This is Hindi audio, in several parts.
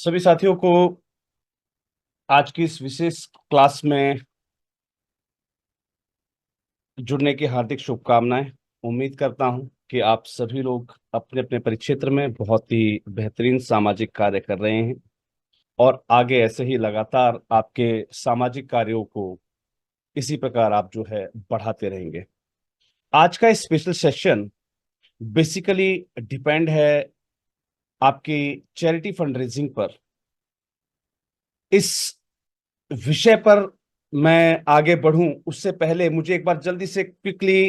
सभी साथियों को आज की इस विशेष क्लास में जुड़ने की हार्दिक शुभकामनाएं। उम्मीद करता हूं कि आप सभी लोग अपने अपने परिक्षेत्र में बहुत ही बेहतरीन सामाजिक कार्य कर रहे हैं और आगे ऐसे ही लगातार आपके सामाजिक कार्यों को इसी प्रकार आप जो है बढ़ाते रहेंगे। आज का स्पेशल सेशन बेसिकली डिपेंड है आपकी चैरिटी फंड रेजिंग पर। इस विषय पर मैं आगे बढ़ूं उससे पहले मुझे एक बार जल्दी से क्विकली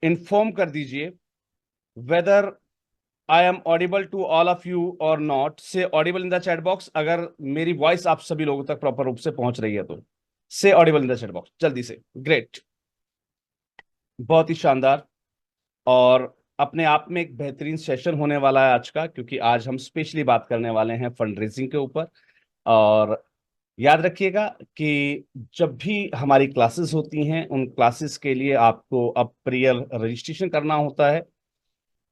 इन्फॉर्म कर दीजिए whether I am audible to all of you or not. Say audible in the chat box अगर मेरी वॉइस आप सभी लोगों तक प्रॉपर रूप से पहुंच रही है तो से audible in the chat box जल्दी से। ग्रेट, बहुत ही शानदार। और अपने आप में एक बेहतरीन सेशन होने वाला है आज का, क्योंकि आज हम स्पेशली बात करने वाले हैं फंड रेजिंग के ऊपर। और याद रखिएगा कि जब भी हमारी क्लासेस होती हैं उन क्लासेस के लिए आपको अब प्रियर रजिस्ट्रेशन करना होता है।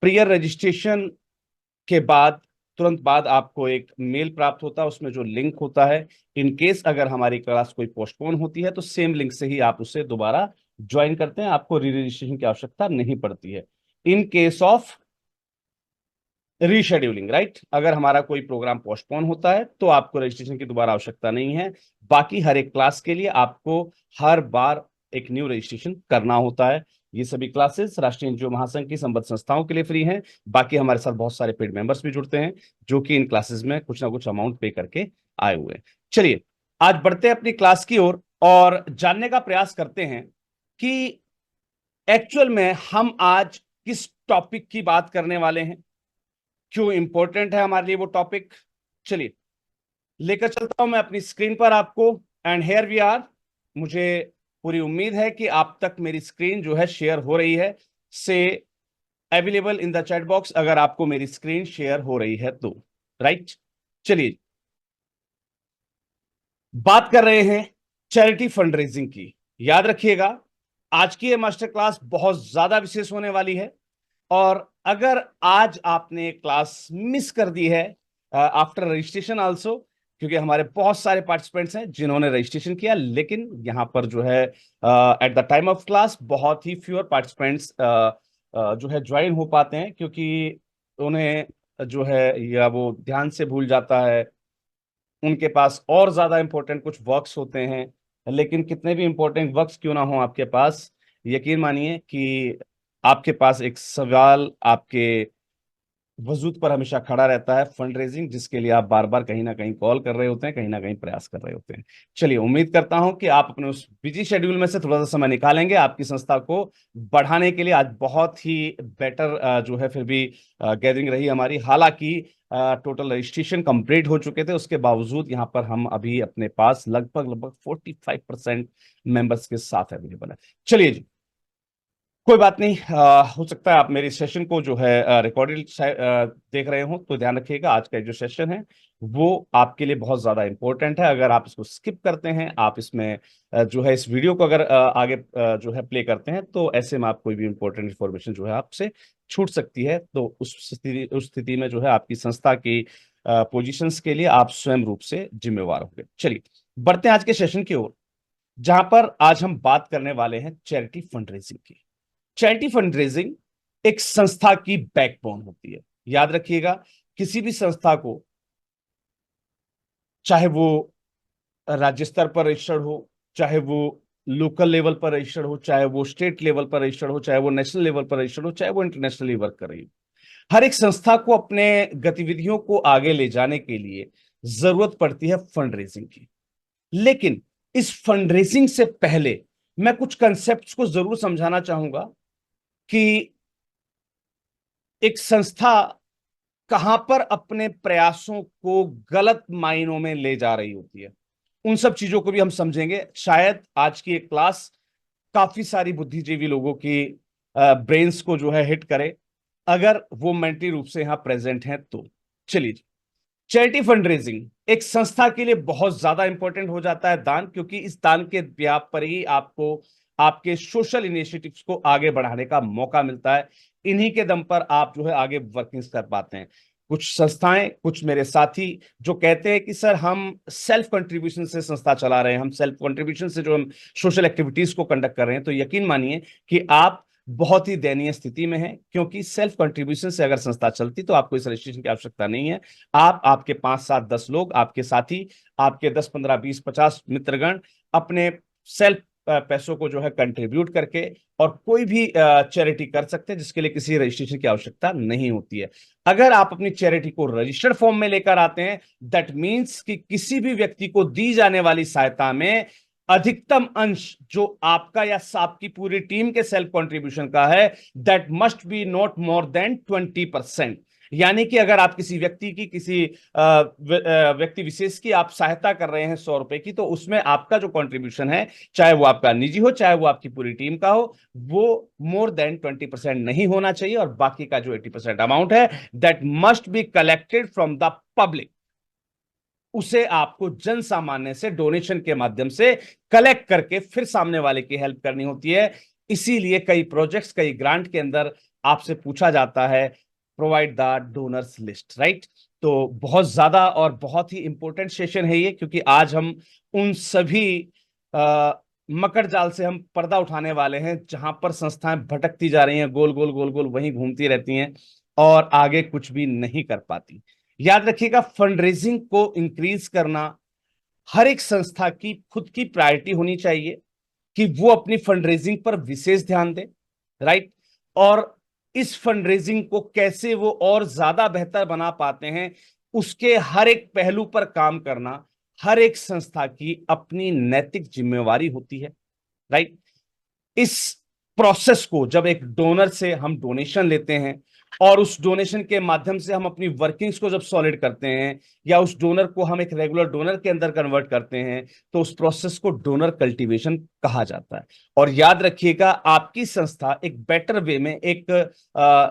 प्रियर रजिस्ट्रेशन के बाद तुरंत बाद आपको एक मेल प्राप्त होता है, उसमें जो लिंक होता है, इन केस अगर हमारी क्लास कोई पोस्टपोन होती है तो सेम लिंक से ही आप उसे दोबारा ज्वाइन करते हैं, आपको री रजिस्ट्रेशन की आवश्यकता नहीं पड़ती है। In case of rescheduling, right, अगर हमारा कोई प्रोग्राम पोस्टपोन होता है तो आपको रजिस्ट्रेशन की दोबारा आवश्यकता नहीं है। बाकी हर एक क्लास के लिए आपको हर बार एक न्यू रजिस्ट्रेशन करना होता है। ये सभी क्लासेस राष्ट्रीय एनजीओ महासंघ की संबद्ध संस्थाओं के लिए फ्री हैं। बाकी हमारे साथ बहुत सारे पेड मेंबर्स भी जुड़ते हैं जो कि इन क्लासेस में कुछ ना कुछ अमाउंट पे करके आए हुए हैं। चलिए आज बढ़ते हैं अपनी क्लास की ओर और जानने का प्रयास करते हैं कि एक्चुअल में हम आज किस टॉपिक की बात करने वाले हैं, क्यों इंपॉर्टेंट है हमारे लिए वो टॉपिक। चलिए लेकर चलता हूं मैं अपनी स्क्रीन पर आपको। And here we are. मुझे पूरी उम्मीद है कि आप तक मेरी स्क्रीन जो है शेयर हो रही है। से available in the chat box अगर आपको मेरी स्क्रीन शेयर हो रही है तो। राइट, चलिए बात कर रहे हैं चैरिटी फंड रेजिंग की। याद रखिएगा आज की ये मास्टर क्लास बहुत ज्यादा विशेष होने वाली है। और अगर आज आपने क्लास मिस कर दी है आफ्टर रजिस्ट्रेशन आल्सो, क्योंकि हमारे बहुत सारे पार्टिसिपेंट्स हैं जिन्होंने रजिस्ट्रेशन किया, लेकिन यहां पर जो है at the time of class बहुत ही फ्यूअर पार्टिसिपेंट्स जो है ज्वाइन हो पाते हैं, क्योंकि उन्हें जो है या वो ध्यान से भूल जाता है, उनके पास और ज्यादा इंपॉर्टेंट कुछ वर्क्स होते हैं। लेकिन कितने भी इंपॉर्टेंट वर्क्स क्यों ना हो आपके पास, यकीन मानिए कि आपके पास एक सवाल आपके वजूद पर हमेशा खड़ा रहता है, फंड रेजिंग, जिसके लिए आप बार बार कहीं ना कहीं कॉल कर रहे होते हैं, कहीं ना कहीं प्रयास कर रहे होते हैं। चलिए उम्मीद करता हूं कि आप अपने उस बिजी शेड्यूल में से थोड़ा सा समय निकालेंगे आपकी संस्था को बढ़ाने के लिए। आज बहुत ही बेटर जो है फिर भी गैदरिंग रही हमारी। हालांकि टोटल रजिस्ट्रेशन कंप्लीट हो चुके थे, उसके बावजूद यहाँ पर हम अभी अपने पास लगभग लगभग 45% मेंबर्स के साथ अवेलेबल है। चलिए जी, कोई बात नहीं। हो सकता है आप मेरे सेशन को जो है रिकॉर्डेड देख रहे हो, तो ध्यान रखिएगा आज का जो सेशन है वो आपके लिए बहुत ज्यादा इंपॉर्टेंट है। अगर आप इसको स्किप करते हैं, आप इसमें जो है इस वीडियो को अगर आगे जो है प्ले करते हैं, तो ऐसे में आप कोई भी इंपॉर्टेंट इंफॉर्मेशन जो है आपसे छूट सकती है। तो उस स्थिति में जो है आपकी संस्था की पोजीशंस के लिए आप स्वयं रूप से जिम्मेवार होंगे। चलिए बढ़ते हैं आज के सेशन की ओर, जहां पर आज हम बात करने वाले हैं चैरिटी फंड रेजिंग की। चैरिटी फंड रेजिंग एक संस्था की बैकबोन होती है। याद रखिएगा किसी भी संस्था को, चाहे वो राज्य स्तर पर रजिस्टर्ड हो, चाहे वो लोकल लेवल पर रजिस्टर्ड हो, चाहे वो स्टेट लेवल पर रजिस्टर्ड हो, चाहे वो नेशनल लेवल पर रजिस्टर्ड हो, चाहे वो इंटरनेशनली वर्क कर रही हो, हर एक संस्था को अपने गतिविधियों को आगे ले जाने के लिए जरूरत पड़ती है फंड रेजिंग की। लेकिन इस फंड रेजिंग से पहले मैं कुछ कंसेप्ट को जरूर समझाना चाहूंगा कि एक संस्था कहां पर अपने प्रयासों को गलत मायनों में ले जा रही होती है, उन सब चीजों को भी हम समझेंगे। शायद आज की एक क्लास काफी सारी बुद्धिजीवी लोगों की ब्रेन्स को जो है हिट करे, अगर वो मेंटली रूप से यहां प्रेजेंट हैं तो। चलिए, चैरिटी फंड रेजिंग एक संस्था के लिए बहुत ज्यादा इंपॉर्टेंट हो जाता है दान, क्योंकि इस दान के व्याप पर ही आपको आपके सोशल इनिशिएटिव्स को आगे बढ़ाने का मौका मिलता है। इन्हीं के दम पर आप जो है आगे वर्किंग्स कर पाते हैं। कुछ संस्थाएं, कुछ मेरे साथी जो कहते हैं कि सर हम सेल्फ कंट्रीब्यूशन से संस्था चला रहे हैं, हम सेल्फ कंट्रीब्यूशन से जो हम सोशल एक्टिविटीज को कंडक्ट कर रहे हैं, तो यकीन मानिए कि आप बहुत ही दयनीय स्थिति में है, क्योंकि सेल्फ कंट्रीब्यूशन से अगर संस्था चलती तो आपको इस रजिस्ट्रेशन की आवश्यकता नहीं है। आप, आपके 5, 7, 10 लोग, आपके साथी, आपके 10, 15, 20, 50 मित्रगण अपने सेल्फ पैसों को जो है कंट्रीब्यूट करके और कोई भी चैरिटी कर सकते हैं, जिसके लिए किसी रजिस्ट्रेशन की आवश्यकता नहीं होती है। अगर आप अपनी चैरिटी को रजिस्टर्ड फॉर्म में लेकर आते हैं, दैट मीन्स कि किसी भी व्यक्ति को दी जाने वाली सहायता में अधिकतम अंश जो आपका या आपकी पूरी टीम के सेल्फ कंट्रीब्यूशन का है, that must be not more than 20%। यानी कि अगर आप किसी व्यक्ति की, किसी व्यक्ति विशेष की आप सहायता कर रहे हैं 100 रुपए की, तो उसमें आपका जो कंट्रीब्यूशन है, चाहे वो आपका निजी हो, चाहे वो आपकी पूरी टीम का हो, वो मोर देन 20% नहीं होना चाहिए। और बाकी का जो 80% अमाउंट है, that must be collected from the public. उसे आपको जन सामान्य से डोनेशन के माध्यम से कलेक्ट करके फिर सामने वाले की हेल्प करनी होती है। इसीलिए कई प्रोजेक्ट्स, कई ग्रांट के अंदर आपसे पूछा जाता है provide the donors list, right. तो बहुत ज्यादा और बहुत ही इंपॉर्टेंट सेशन है ये, क्योंकि आज हम उन सभी मकर जाल से हम पर्दा उठाने वाले हैं जहां पर संस्थाएं भटकती जा रही हैं, गोल गोल गोल गोल वहीं घूमती रहती हैं और आगे कुछ भी नहीं कर पाती। याद रखिएगा, फंड रेजिंग को इंक्रीज करना हर एक संस्था की खुद की प्रायोरिटी होनी चाहिए कि वो अपनी फंड रेजिंग पर विशेष ध्यान दे, राइट। और इस फंड रेजिंग को कैसे वो और ज्यादा बेहतर बना पाते हैं, उसके हर एक पहलू पर काम करना हर एक संस्था की अपनी नैतिक जिम्मेवारी होती है, राइट। इस प्रोसेस को जब एक डोनर से हम डोनेशन लेते हैं और उस डोनेशन के माध्यम से हम अपनी वर्किंग्स को जब सॉलिड करते हैं, या उस डोनर को हम एक रेगुलर डोनर के अंदर कन्वर्ट करते हैं, तो उस प्रोसेस को डोनर कल्टीवेशन कहा जाता है। और याद रखिएगा, आपकी संस्था एक बेटर वे में एक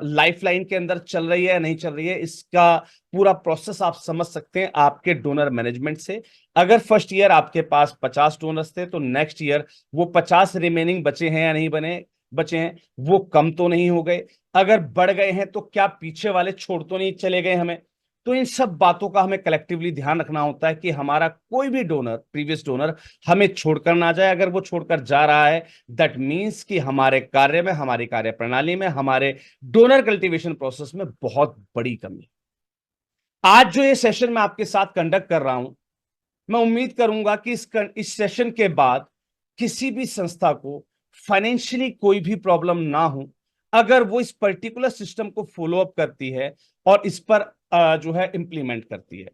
लाइफलाइन के अंदर चल रही है या नहीं चल रही है, इसका पूरा प्रोसेस आप समझ सकते हैं आपके डोनर मैनेजमेंट से। अगर फर्स्ट ईयर आपके पास 50 डोनर्स थे, तो नेक्स्ट ईयर वो 50 रिमेनिंग बचे हैं या नहीं बचे हैं, वो कम तो नहीं हो गए। अगर बढ़ गए हैं तो क्या पीछे वाले छोड़ तो नहीं चले गए हमें। तो इन सब बातों का हमें कलेक्टिवली ध्यान रखना होता है कि हमारा कोई भी डोनर, प्रीवियस डोनर, हमें छोड़कर ना जाए। अगर वो छोड़कर जा रहा है, दैट मीन्स कि हमारे कार्य में, हमारी कार्य प्रणाली में, हमारे डोनर कल्टीवेशन प्रोसेस में बहुत बड़ी कमी। आज जो ये सेशन मैं आपके साथ कंडक्ट कर रहा हूं, मैं उम्मीद करूंगा कि इस सेशन के बाद किसी भी संस्था को फाइनेंशियली कोई भी प्रॉब्लम ना हो, अगर वो इस पर्टिकुलर सिस्टम को फॉलो अप करती है और इस पर जो है इंप्लीमेंट करती है।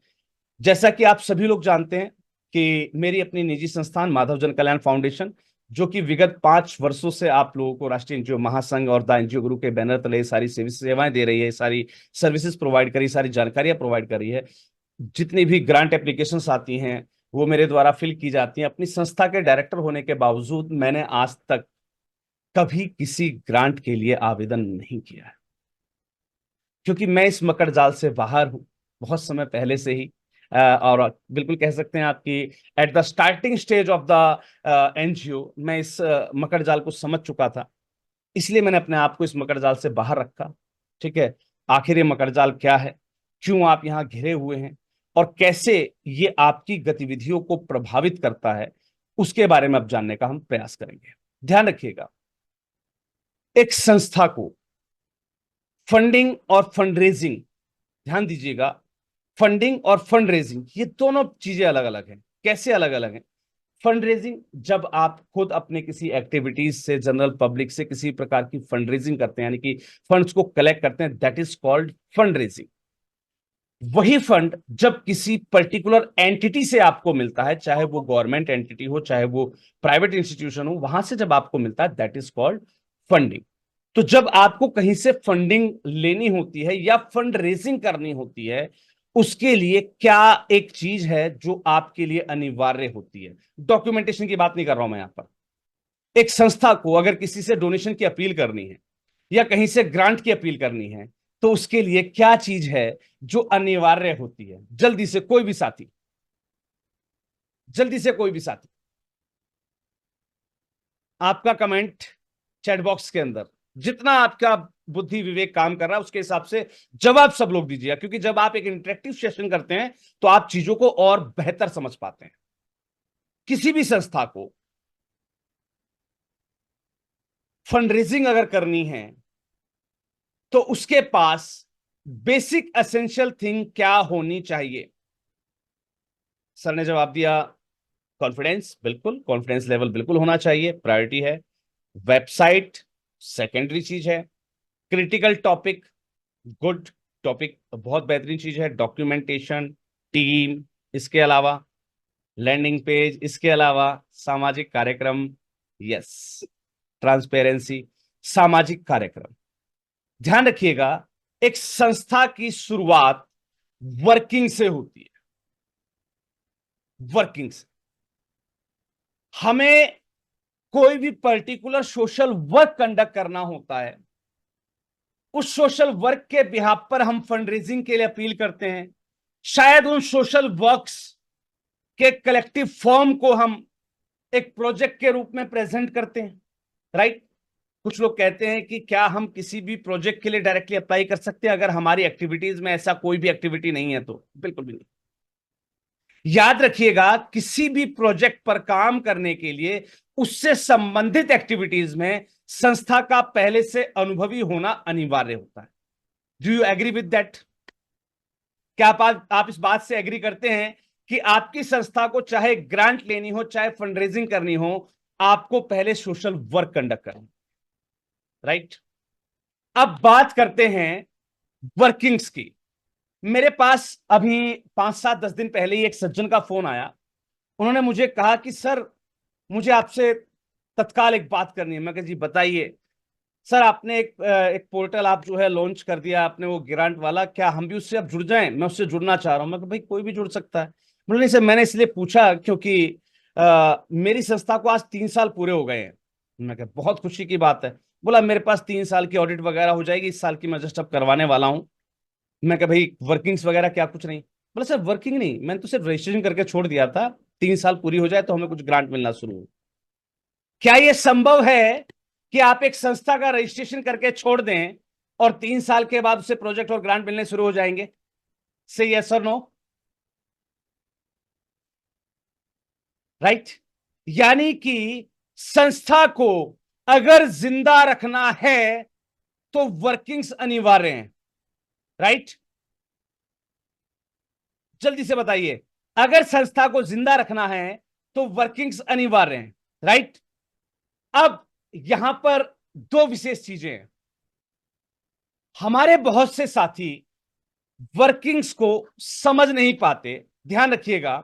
जैसा कि आप सभी लोग जानते हैं कि मेरी अपनी निजी संस्थान माधव जन कल्याण फाउंडेशन, जो कि विगत 5 वर्षों से आप लोगों को राष्ट्रीय एनजीओ महासंघ और द एनजीओ गुरु के बैनर तले सारी सेवाएं दे रही है, सारी सर्विसेज प्रोवाइड करी, सारी जानकारियां प्रोवाइड करी है। जितनी भी ग्रांट एप्लीकेशंस आती हैं वो मेरे द्वारा फिल की जाती हैं। अपनी संस्था के डायरेक्टर होने के बावजूद मैंने आज तक कभी किसी ग्रांट के लिए आवेदन नहीं किया है, क्योंकि मैं इस मकर जाल से बाहर हूं बहुत समय पहले से ही। और बिल्कुल कह सकते हैं आपकी at the starting stage of the NGO मैं इस मकर जाल को समझ चुका था। इसलिए मैंने अपने आप को इस मकर जाल से बाहर रखा। ठीक है, आखिर ये मकर जाल क्या है, क्यों आप यहां घिरे हुए हैं, और कैसे ये आपकी गतिविधियों को प्रभावित करता है, उसके बारे में अब जानने का हम प्रयास करेंगे। ध्यान रखिएगा, एक संस्था को फंडिंग और फंड रेजिंग, ध्यान दीजिएगा, फंडिंग और फंड रेजिंग ये दोनों चीजें अलग अलग हैं। कैसे अलग अलग हैं? फंड रेजिंग, जब आप खुद अपने किसी एक्टिविटीज से, जनरल पब्लिक से किसी प्रकार की फंड रेजिंग करते हैं, यानी कि फंड्स को कलेक्ट करते हैं, that is called fund raising. वही फंड जब किसी पर्टिकुलर एंटिटी से आपको मिलता है, चाहे वो गवर्नमेंट एंटिटी हो, चाहे वो प्राइवेट इंस्टीट्यूशन हो, वहां से जब आपको मिलता है, दैट इज कॉल्ड फंडिंग। तो जब आपको कहीं से फंडिंग लेनी होती है या फंड रेजिंग करनी होती है, उसके लिए क्या एक चीज है जो आपके लिए अनिवार्य होती है। डॉक्यूमेंटेशन की बात नहीं कर रहा हूं मैं यहां पर। एक संस्था को अगर किसी से डोनेशन की अपील करनी है या कहीं से ग्रांट की अपील करनी है, तो उसके लिए क्या चीज है जो अनिवार्य होती है। जल्दी से कोई भी साथी, जल्दी से कोई भी साथी, आपका कमेंट चैट बॉक्स के अंदर, जितना आपका बुद्धि विवेक काम कर रहा है उसके हिसाब से जवाब सब लोग दीजिएगा, क्योंकि जब आप एक इंटरेक्टिव सेशन करते हैं तो आप चीजों को और बेहतर समझ पाते हैं। किसी भी संस्था को फंड रेजिंग अगर करनी है तो उसके पास बेसिक एसेंशियल थिंग क्या होनी चाहिए? सर ने जवाब दिया, कॉन्फिडेंस, बिल्कुल कॉन्फिडेंस लेवल बिल्कुल होना चाहिए, प्रायोरिटी है। वेबसाइट सेकेंडरी चीज है। क्रिटिकल टॉपिक, गुड, टॉपिक बहुत बेहतरीन चीज है। डॉक्यूमेंटेशन, टीम, इसके अलावा लैंडिंग पेज, इसके अलावा सामाजिक कार्यक्रम, यस, ट्रांसपेरेंसी, सामाजिक कार्यक्रम। ध्यान रखिएगा, एक संस्था की शुरुआत वर्किंग से होती है, वर्किंग से। हमें कोई भी पर्टिकुलर सोशल वर्क कंडक्ट करना होता है, उस सोशल वर्क के बिहाफ पर हम फंड रेजिंग के लिए अपील करते हैं। शायद उन सोशल वर्क्स के कलेक्टिव फॉर्म को हम एक प्रोजेक्ट के रूप में प्रेजेंट करते हैं, राइट। कुछ लोग कहते हैं कि क्या हम किसी भी प्रोजेक्ट के लिए डायरेक्टली अप्लाई कर सकते हैं अगर हमारी एक्टिविटीज में ऐसा कोई भी एक्टिविटी नहीं है? तो बिल्कुल भी नहीं। याद रखिएगा, किसी भी प्रोजेक्ट पर काम करने के लिए उससे संबंधित एक्टिविटीज में संस्था का पहले से अनुभवी होना अनिवार्य होता है। Do you agree with that? क्या आप इस बात से एग्री करते हैं कि आपकी संस्था को चाहे ग्रांट लेनी हो, चाहे फंड रेजिंग करनी हो, आपको पहले सोशल वर्क कंडक्ट करना, राइट? अब बात करते हैं वर्किंग्स की। मेरे पास अभी 5-7-10 दिन पहले ही एक सज्जन का फोन आया। उन्होंने मुझे कहा कि सर, मुझे आपसे तत्काल एक बात करनी है। मैं कहा जी बताइए। सर, आपने एक पोर्टल आप जो है लॉन्च कर दिया आपने, वो ग्रांट वाला, क्या हम भी उससे अब जुड़ जाएं? मैं उससे जुड़ना चाह रहा हूं। मैं कहा भाई कोई भी जुड़ सकता है। बोले नहीं सर, मैंने इसलिए पूछा क्योंकि मेरी संस्था को आज 3 साल पूरे हो गए हैं। मैं कहा बहुत खुशी की बात है। बोला मेरे पास 3 साल की ऑडिट वगैरह हो जाएगी, इस साल की मैं जस्ट अब करवाने वाला हूँ। मैं कहा भाई वर्किंग्स वगैरह क्या कुछ नहीं? बोला सर वर्किंग नहीं, मैंने तो सिर्फ रजिस्ट्रेशन करके छोड़ दिया था, 3 साल पूरी हो जाए तो हमें कुछ ग्रांट मिलना शुरू हो। क्या यह संभव है कि आप एक संस्था का रजिस्ट्रेशन करके छोड़ दें और 3 साल के बाद उसे प्रोजेक्ट और ग्रांट मिलने शुरू हो जाएंगे? से यस और नो? राइट। यानी कि संस्था को अगर जिंदा रखना है तो वर्किंग्स अनिवार्य हैं, राइट। जल्दी से बताइए, अगर संस्था को जिंदा रखना है तो वर्किंग्स अनिवार्य हैं, राइट। अब यहां पर दो विशेष चीजें हैं। हमारे बहुत से साथी वर्किंग्स को समझ नहीं पाते। ध्यान रखिएगा,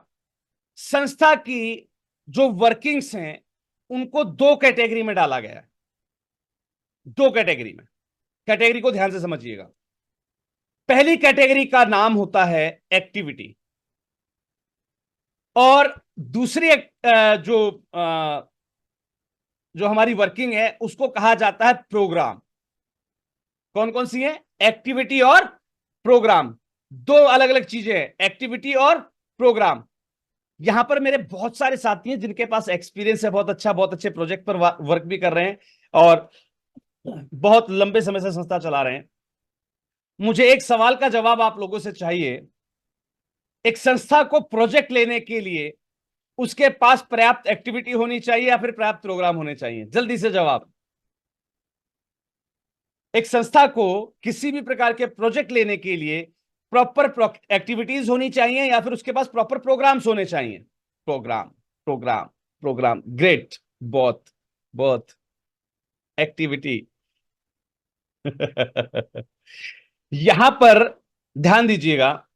संस्था की जो वर्किंग्स हैं उनको दो कैटेगरी में डाला गया है। दो कैटेगरी में, कैटेगरी को ध्यान से समझिएगा। पहली कैटेगरी का नाम होता है एक्टिविटी, और दूसरी जो हमारी वर्किंग है उसको कहा जाता है प्रोग्राम। कौन कौन सी है? एक्टिविटी और प्रोग्राम। दो अलग अलग चीजें हैं, एक्टिविटी और प्रोग्राम। यहां पर मेरे बहुत सारे साथी हैं जिनके पास एक्सपीरियंस है बहुत अच्छा, बहुत अच्छे प्रोजेक्ट पर वर्क भी कर रहे हैं और बहुत लंबे समय से संस्था चला रहे हैं। मुझे एक सवाल का जवाब आप लोगों से चाहिए। एक संस्था को प्रोजेक्ट लेने के लिए उसके पास पर्याप्त एक्टिविटी होनी चाहिए या फिर पर्याप्त प्रोग्राम होने चाहिए? जल्दी से जवाब। एक संस्था को किसी भी प्रकार के प्रोजेक्ट लेने के लिए प्रॉपर एक्टिविटीज होनी चाहिए या फिर उसके पास प्रॉपर प्रोग्राम्स होने चाहिए? प्रोग्राम, प्रोग्राम, प्रोग्राम, ग्रेट, बहुत बहुत एक्टिविटी। यहां पर ध्यान दीजिएगा,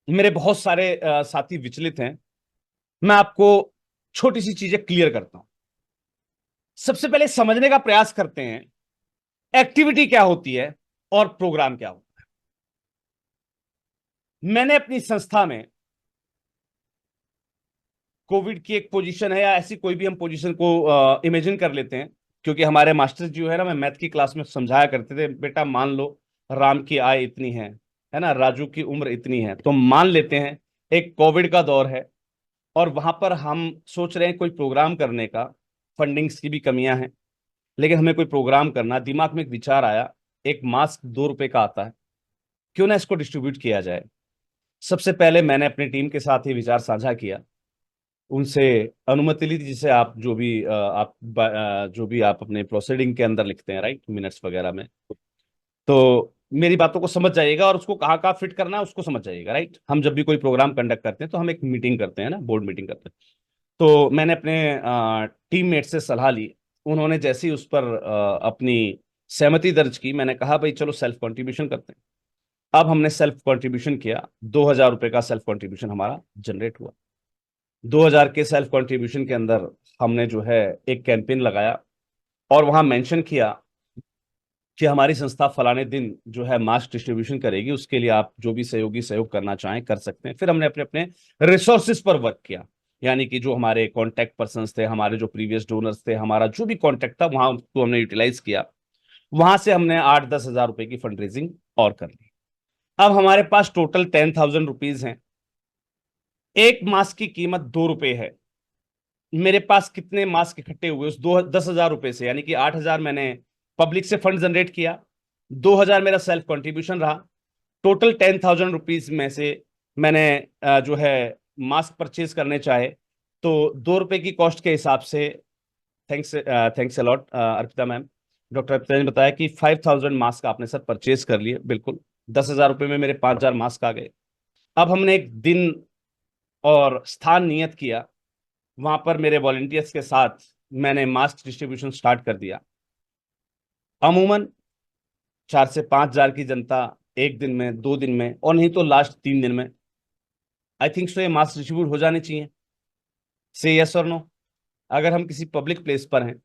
मेरे बहुत सारे साथी विचलित हैं। मैं आपको छोटी सी चीजें क्लियर करता हूं। सबसे पहले समझने का प्रयास करते हैं एक्टिविटी क्या होती है और प्रोग्राम क्या होता है। मैंने अपनी संस्था में कोविड की एक पोजीशन है, या ऐसी कोई भी हम पोजीशन को इमेजिन कर लेते हैं, क्योंकि हमारे मास्टर जो है ना, मैं मैथ की क्लास में समझाया करते थे, बेटा मान लो राम की आय इतनी है ना, राजू की उम्र इतनी है, तो मान लेते हैं एक कोविड का दौर है और वहां पर हम सोच रहे हैं कोई प्रोग्राम करने का। फंडिंग्स की भी कमियां हैं, लेकिन हमें कोई प्रोग्राम करना, दिमाग में एक विचार आया एक मास्क 2 रुपए का आता है, क्यों ना इसको डिस्ट्रीब्यूट किया जाए। सबसे पहले मैंने अपनी टीम के साथ ये विचार साझा किया, उनसे अनुमति ली थी, जिसे आप जो भी आप अपने प्रोसीडिंग के अंदर लिखते हैं, राइट, मिनट्स वगैरह में, तो मेरी बातों को समझ जाइएगा और उसको कहाँ कहाँ फिट करना है उसको समझ जाइएगा, राइट। हम जब भी कोई प्रोग्राम कंडक्ट करते हैं तो हम एक मीटिंग करते हैं ना, बोर्ड मीटिंग करते हैं। तो मैंने अपने टीममेट से सलाह ली। उन्होंने जैसे ही उस पर अपनी सहमति दर्ज की, मैंने कहा भाई चलो सेल्फ कंट्रीब्यूशन करते हैं। अब हमने सेल्फ कंट्रीब्यूशन किया, 2,000 रुपए का सेल्फ कंट्रीब्यूशन हमारा जनरेट हुआ। 2,000 के सेल्फ कंट्रीब्यूशन के अंदर हमने जो है एक कैंपेन लगाया और वहां मेंशन किया कि हमारी संस्था फलाने दिन जो है मास्क डिस्ट्रीब्यूशन करेगी, उसके लिए आप जो भी सहयोगी सहयोग करना चाहें कर सकते हैं। फिर हमने अपने अपने रिसोर्सेज पर वर्क किया, यानी कि जो हमारे कॉन्टैक्ट पर्सन्स थे, हमारे जो प्रीवियस डोनर्स थे, हमारा जो भी कॉन्टैक्ट था, वहां उसको हमने यूटिलाइज किया। वहां से हमने 8-10 हजार रुपए की फंड रेजिंग और कर ली। अब हमारे पास टोटल 10,000 रुपीज हैं। एक मास्क की कीमत 2 रुपए है। मेरे पास कितने मास्क इकट्ठे हुए उस 10,000 रुपए से, यानी कि 8,000 मैंने पब्लिक से फंड जनरेट किया, 2,000 मेरा सेल्फ कंट्रीब्यूशन रहा। टोटल 10,000 रुपीज में से मैंने जो है मास्क परचेज करने चाहे तो 2 रुपए की कॉस्ट के हिसाब से, thanks a lot Arpita ma'am, doctor Arpita ने बताया कि 5,000 मास्क आपने सर परचेज कर लिए, बिल्कुल। 10,000 रुपए में मेरे 5,000 मास्क आ गए। अब हमने एक दिन और स्थान नियत किया, वहां पर मेरे वॉलंटियर्स के साथ मैंने मास्क डिस्ट्रीब्यूशन स्टार्ट कर दिया। अमूमन 4 से 5 हजार की जनता एक दिन में, 2 दिन में, और नहीं तो लास्ट 3 दिन में, आई थिंक सो ये मास्क डिस्ट्रीब्यूट हो जाने चाहिए। से यस और नो। अगर हम किसी पब्लिक प्लेस पर हैं,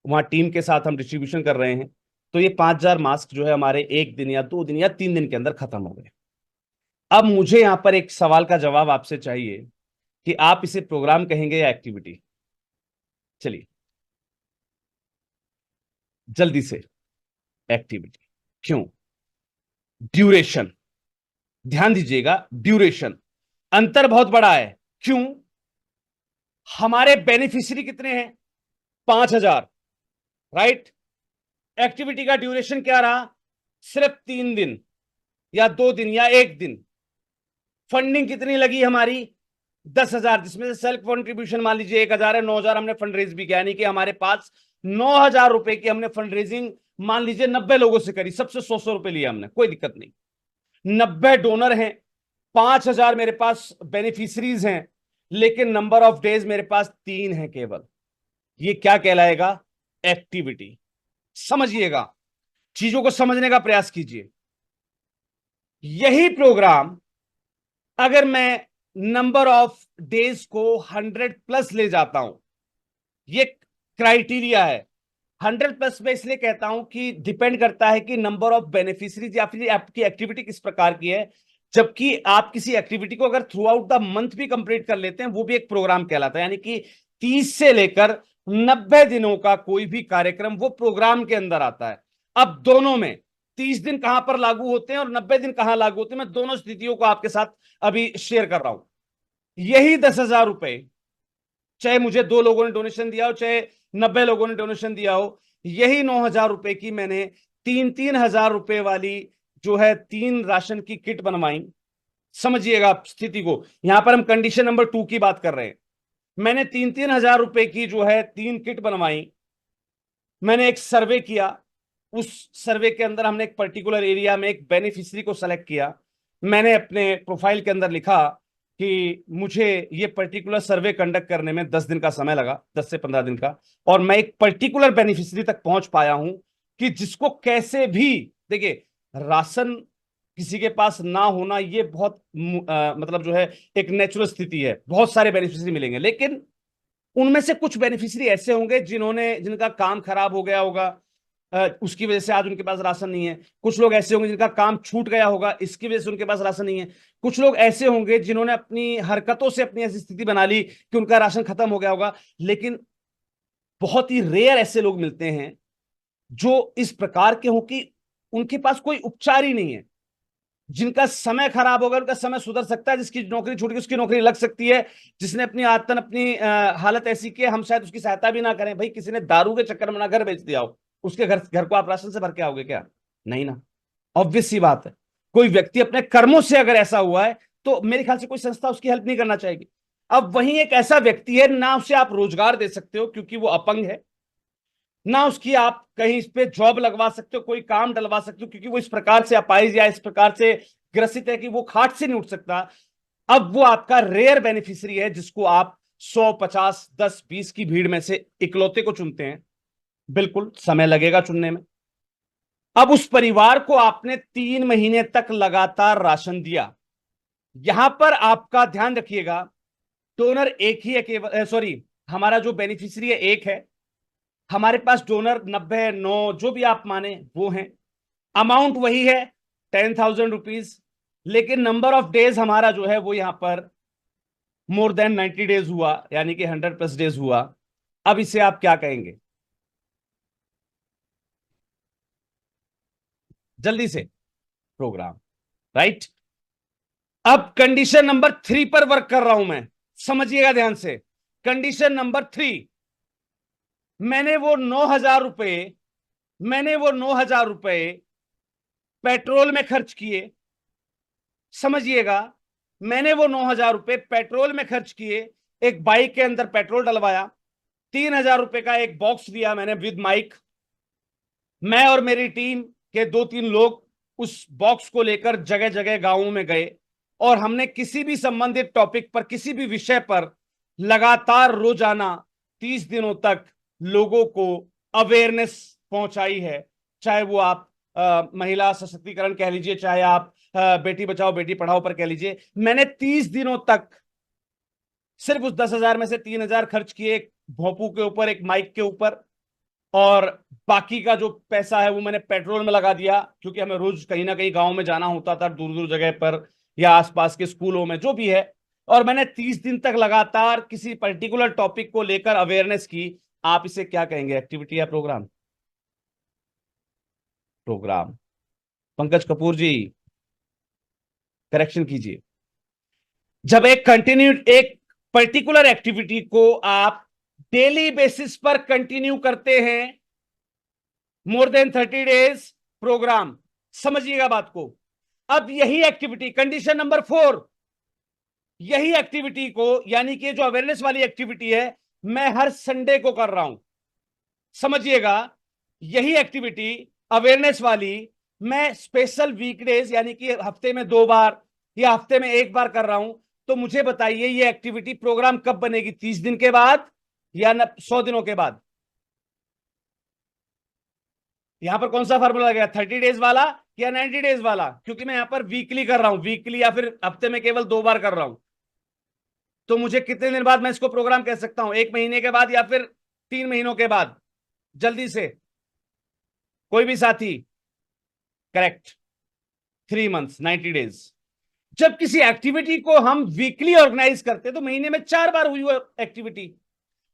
वहां टीम के साथ हम डिस्ट्रीब्यूशन कर रहे हैं, तो ये 5,000 मास्क जो है हमारे एक दिन या 2 दिन या 3 दिन के अंदर खत्म हो गए। अब मुझे यहां पर एक सवाल का जवाब आपसे चाहिए कि आप इसे प्रोग्राम कहेंगे या एक्टिविटी? चलिए जल्दी से, एक्टिविटी। क्यों? ड्यूरेशन, ध्यान दीजिएगा, ड्यूरेशन, अंतर बहुत बड़ा है। क्यों? हमारे बेनिफिशियरी कितने हैं? 5,000, राइट। एक्टिविटी का ड्यूरेशन क्या रहा? सिर्फ 3 दिन या 2 दिन या एक दिन। फंडिंग कितनी लगी हमारी? 10,000, जिसमें से सेल्फ कंट्रीब्यूशन मान लीजिए 1,000 है, 9,000 हमने फंड रेज भी किया, यानी कि हमारे पास 9,000 रुपए की हमने फंड रेजिंग मान लीजिए 90 लोगों से करी, सबसे 100-100 रुपए लिया हमने, कोई दिक्कत नहीं। 90 डोनर हैं, 5,000 मेरे पास बेनिफिशरीज हैं, लेकिन नंबर ऑफ डेज मेरे पास 3 है केवल। ये क्या कहलाएगा? एक्टिविटी। समझिएगा, चीजों को समझने का प्रयास कीजिए। यही प्रोग्राम अगर मैं नंबर ऑफ डेज को 100+ ले जाता हूं, ये क्राइटेरिया है। 100+ में इसलिए कहता हूं कि डिपेंड करता है कि नंबर ऑफ बेनिफिशरीज या फिर आपकी एक्टिविटी किस प्रकार की है। जबकि आप किसी एक्टिविटी को अगर थ्रू आउट द मंथ भी कंप्लीट कर लेते हैं, वो भी एक प्रोग्राम कहलाता है। यानी कि 30 से लेकर 90 दिनों का कोई भी कार्यक्रम वो प्रोग्राम के अंदर आता है। अब दोनों में 30 दिन कहां पर लागू होते हैं और 90 दिन कहां लागू होते हैं, मैं दोनों स्थितियों को आपके साथ अभी शेयर कर रहा हूं। यही 10,000 रुपए, चाहे मुझे 2 लोगों ने डोनेशन दिया हो, चाहे 90 लोगों ने डोनेशन दिया हो, यही 9,000 रुपए की मैंने 3-3 हजार रुपए वाली जो है 3 राशन की किट बनवाई। समझिएगा स्थिति को, यहां पर हम कंडीशन नंबर 2 की बात कर रहे हैं। मैंने 3-3 हजार रुपए की जो है 3 किट बनवाई। मैंने एक सर्वे किया, उस सर्वे के अंदर हमने एक पर्टिकुलर एरिया में एक बेनिफिशियरी को सेलेक्ट किया। मैंने अपने प्रोफाइल के अंदर लिखा कि मुझे ये पर्टिकुलर सर्वे कंडक्ट करने में 10 दिन का समय लगा, 10 से 15 दिन का, और मैं एक पर्टिकुलर बेनिफिशियरी तक पहुंच पाया हूं कि जिसको कैसे भी, देखिए, राशन किसी के पास ना होना ये बहुत मतलब जो है एक नेचुरल स्थिति है। बहुत सारे बेनिफिशियरी मिलेंगे, लेकिन उनमें से कुछ बेनिफिशियरी ऐसे होंगे जिनका काम खराब हो गया होगा, उसकी वजह से आज उनके पास राशन नहीं है। कुछ लोग ऐसे होंगे जिनका काम छूट गया होगा, इसकी वजह से उनके पास राशन नहीं है। कुछ लोग ऐसे होंगे जिन्होंने अपनी हरकतों से अपनी ऐसी स्थिति बना ली कि उनका राशन खत्म हो गया होगा। लेकिन बहुत ही रेयर ऐसे लोग मिलते हैं जो इस प्रकार के हों कि उनके पास कोई उपचार ही नहीं है, जिनका समय खराब होगा, उनका समय सुधर सकता है, जिसकी नौकरी छूट गई उसकी नौकरी लग सकती है, जिसने अपनी आदतन अपनी हालत ऐसी की है हम शायद उसकी सहायता भी ना करें। भाई किसी ने दारू के चक्कर में ना घर बेच दिया हो, उसके घर घर को आप राशन से भर के आओगे क्या? नहीं ना, ऑब्वियस सी बात है। कोई व्यक्ति अपने कर्मों से अगर ऐसा हुआ है तो मेरे ख्याल से कोई संस्था उसकी हेल्प नहीं करना चाहेगी। अब वहीं एक ऐसा व्यक्ति है, ना उसे आप रोजगार दे सकते हो क्योंकि वो अपंग है, ना उसकी आप कहीं इस पे जॉब लगवा सकते हो, कोई काम डलवा सकते हो क्योंकि वो इस प्रकार से अपाहिज या इस प्रकार से ग्रसित है कि वो खाट से नहीं उठ सकता। अब वो आपका रेयर बेनिफिशियरी है जिसको आप 100, 50, 10, 20 की भीड़ में से इकलौते को चुनते हैं। बिल्कुल समय लगेगा चुनने में। अब उस परिवार को आपने 3 महीने तक लगातार राशन दिया। यहां पर आपका ध्यान रखिएगा, डोनर एक ही है केवल, सॉरी, हमारा जो बेनिफिशियरी है एक है, हमारे पास डोनर 90, 9 जो भी आप माने वो हैं। अमाउंट वही है, 10,000 रुपीज, लेकिन नंबर ऑफ डेज हमारा जो है वो यहां पर मोर देन 90 डेज हुआ, यानी कि 100+ डेज हुआ। अब इसे आप क्या कहेंगे? जल्दी से, प्रोग्राम, राइट। अब कंडीशन नंबर 3 पर वर्क कर रहा हूं मैं, समझिएगा ध्यान से। कंडीशन नंबर 3, मैंने वो 9,000 रुपए, मैंने वो 9,000 रुपए पेट्रोल में खर्च किए। समझिएगा, मैंने वो 9,000 रुपए पेट्रोल में खर्च किए, एक बाइक के अंदर पेट्रोल डलवाया, 3,000 रुपए का एक बॉक्स दिया मैंने विद माइक। मैं और मेरी टीम के 2-3 लोग उस बॉक्स को लेकर जगह जगह गांवों में गए और हमने किसी भी संबंधित टॉपिक पर, किसी भी विषय पर लगातार रोजाना 30 दिनों तक लोगों को अवेयरनेस पहुंचाई है। चाहे वो आप महिला सशक्तिकरण कह लीजिए, चाहे आप बेटी बचाओ बेटी पढ़ाओ पर कह लीजिए। मैंने 30 दिनों तक सिर्फ उस 10,000 में से 3,000 खर्च किए, एक भोंपू के ऊपर, एक माइक के ऊपर, और बाकी का जो पैसा है वो मैंने पेट्रोल में लगा दिया क्योंकि हमें रोज कहीं ना कहीं गांव में जाना होता था, दूर दूर जगह पर या आसपास के स्कूलों में जो भी है। और मैंने 30 दिन तक लगातार किसी पर्टिकुलर टॉपिक को लेकर अवेयरनेस की। आप इसे क्या कहेंगे, एक्टिविटी या प्रोग्राम? प्रोग्राम। पंकज कपूर जी, करेक्शन कीजिए। जब एक पर्टिकुलर एक्टिविटी को आप डेली बेसिस पर कंटिन्यू करते हैं, मोर देन 30 डेज, प्रोग्राम। समझिएगा बात को। अब यही एक्टिविटी, कंडीशन नंबर 4, यही एक्टिविटी को, यानी कि जो अवेयरनेस वाली एक्टिविटी है, मैं हर संडे को कर रहा हूं। समझिएगा, यही एक्टिविटी अवेयरनेस वाली मैं स्पेशल वीकडेज यानी कि हफ्ते में 2 बार या हफ्ते में 1 बार कर रहा हूं। तो मुझे बताइए ये एक्टिविटी प्रोग्राम कब बनेगी, 30 दिन के बाद या 100 दिनों के बाद? यहां पर कौन सा फॉर्मूला लगेगा, 30 डेज वाला या 90 डेज वाला? क्योंकि मैं यहां पर वीकली कर रहा हूं, वीकली या फिर हफ्ते में केवल 2 बार कर रहा हूं। तो मुझे कितने दिन बाद मैं इसको प्रोग्राम कह सकता हूं, 1 महीने के बाद या फिर 3 महीनों के बाद? जल्दी से, कोई भी साथी। Correct, 3 months, 90 days. जब किसी एक्टिविटी को हम वीकली ऑर्गेनाइज करते हैं तो महीने में 4 बार हुई वो एक्टिविटी,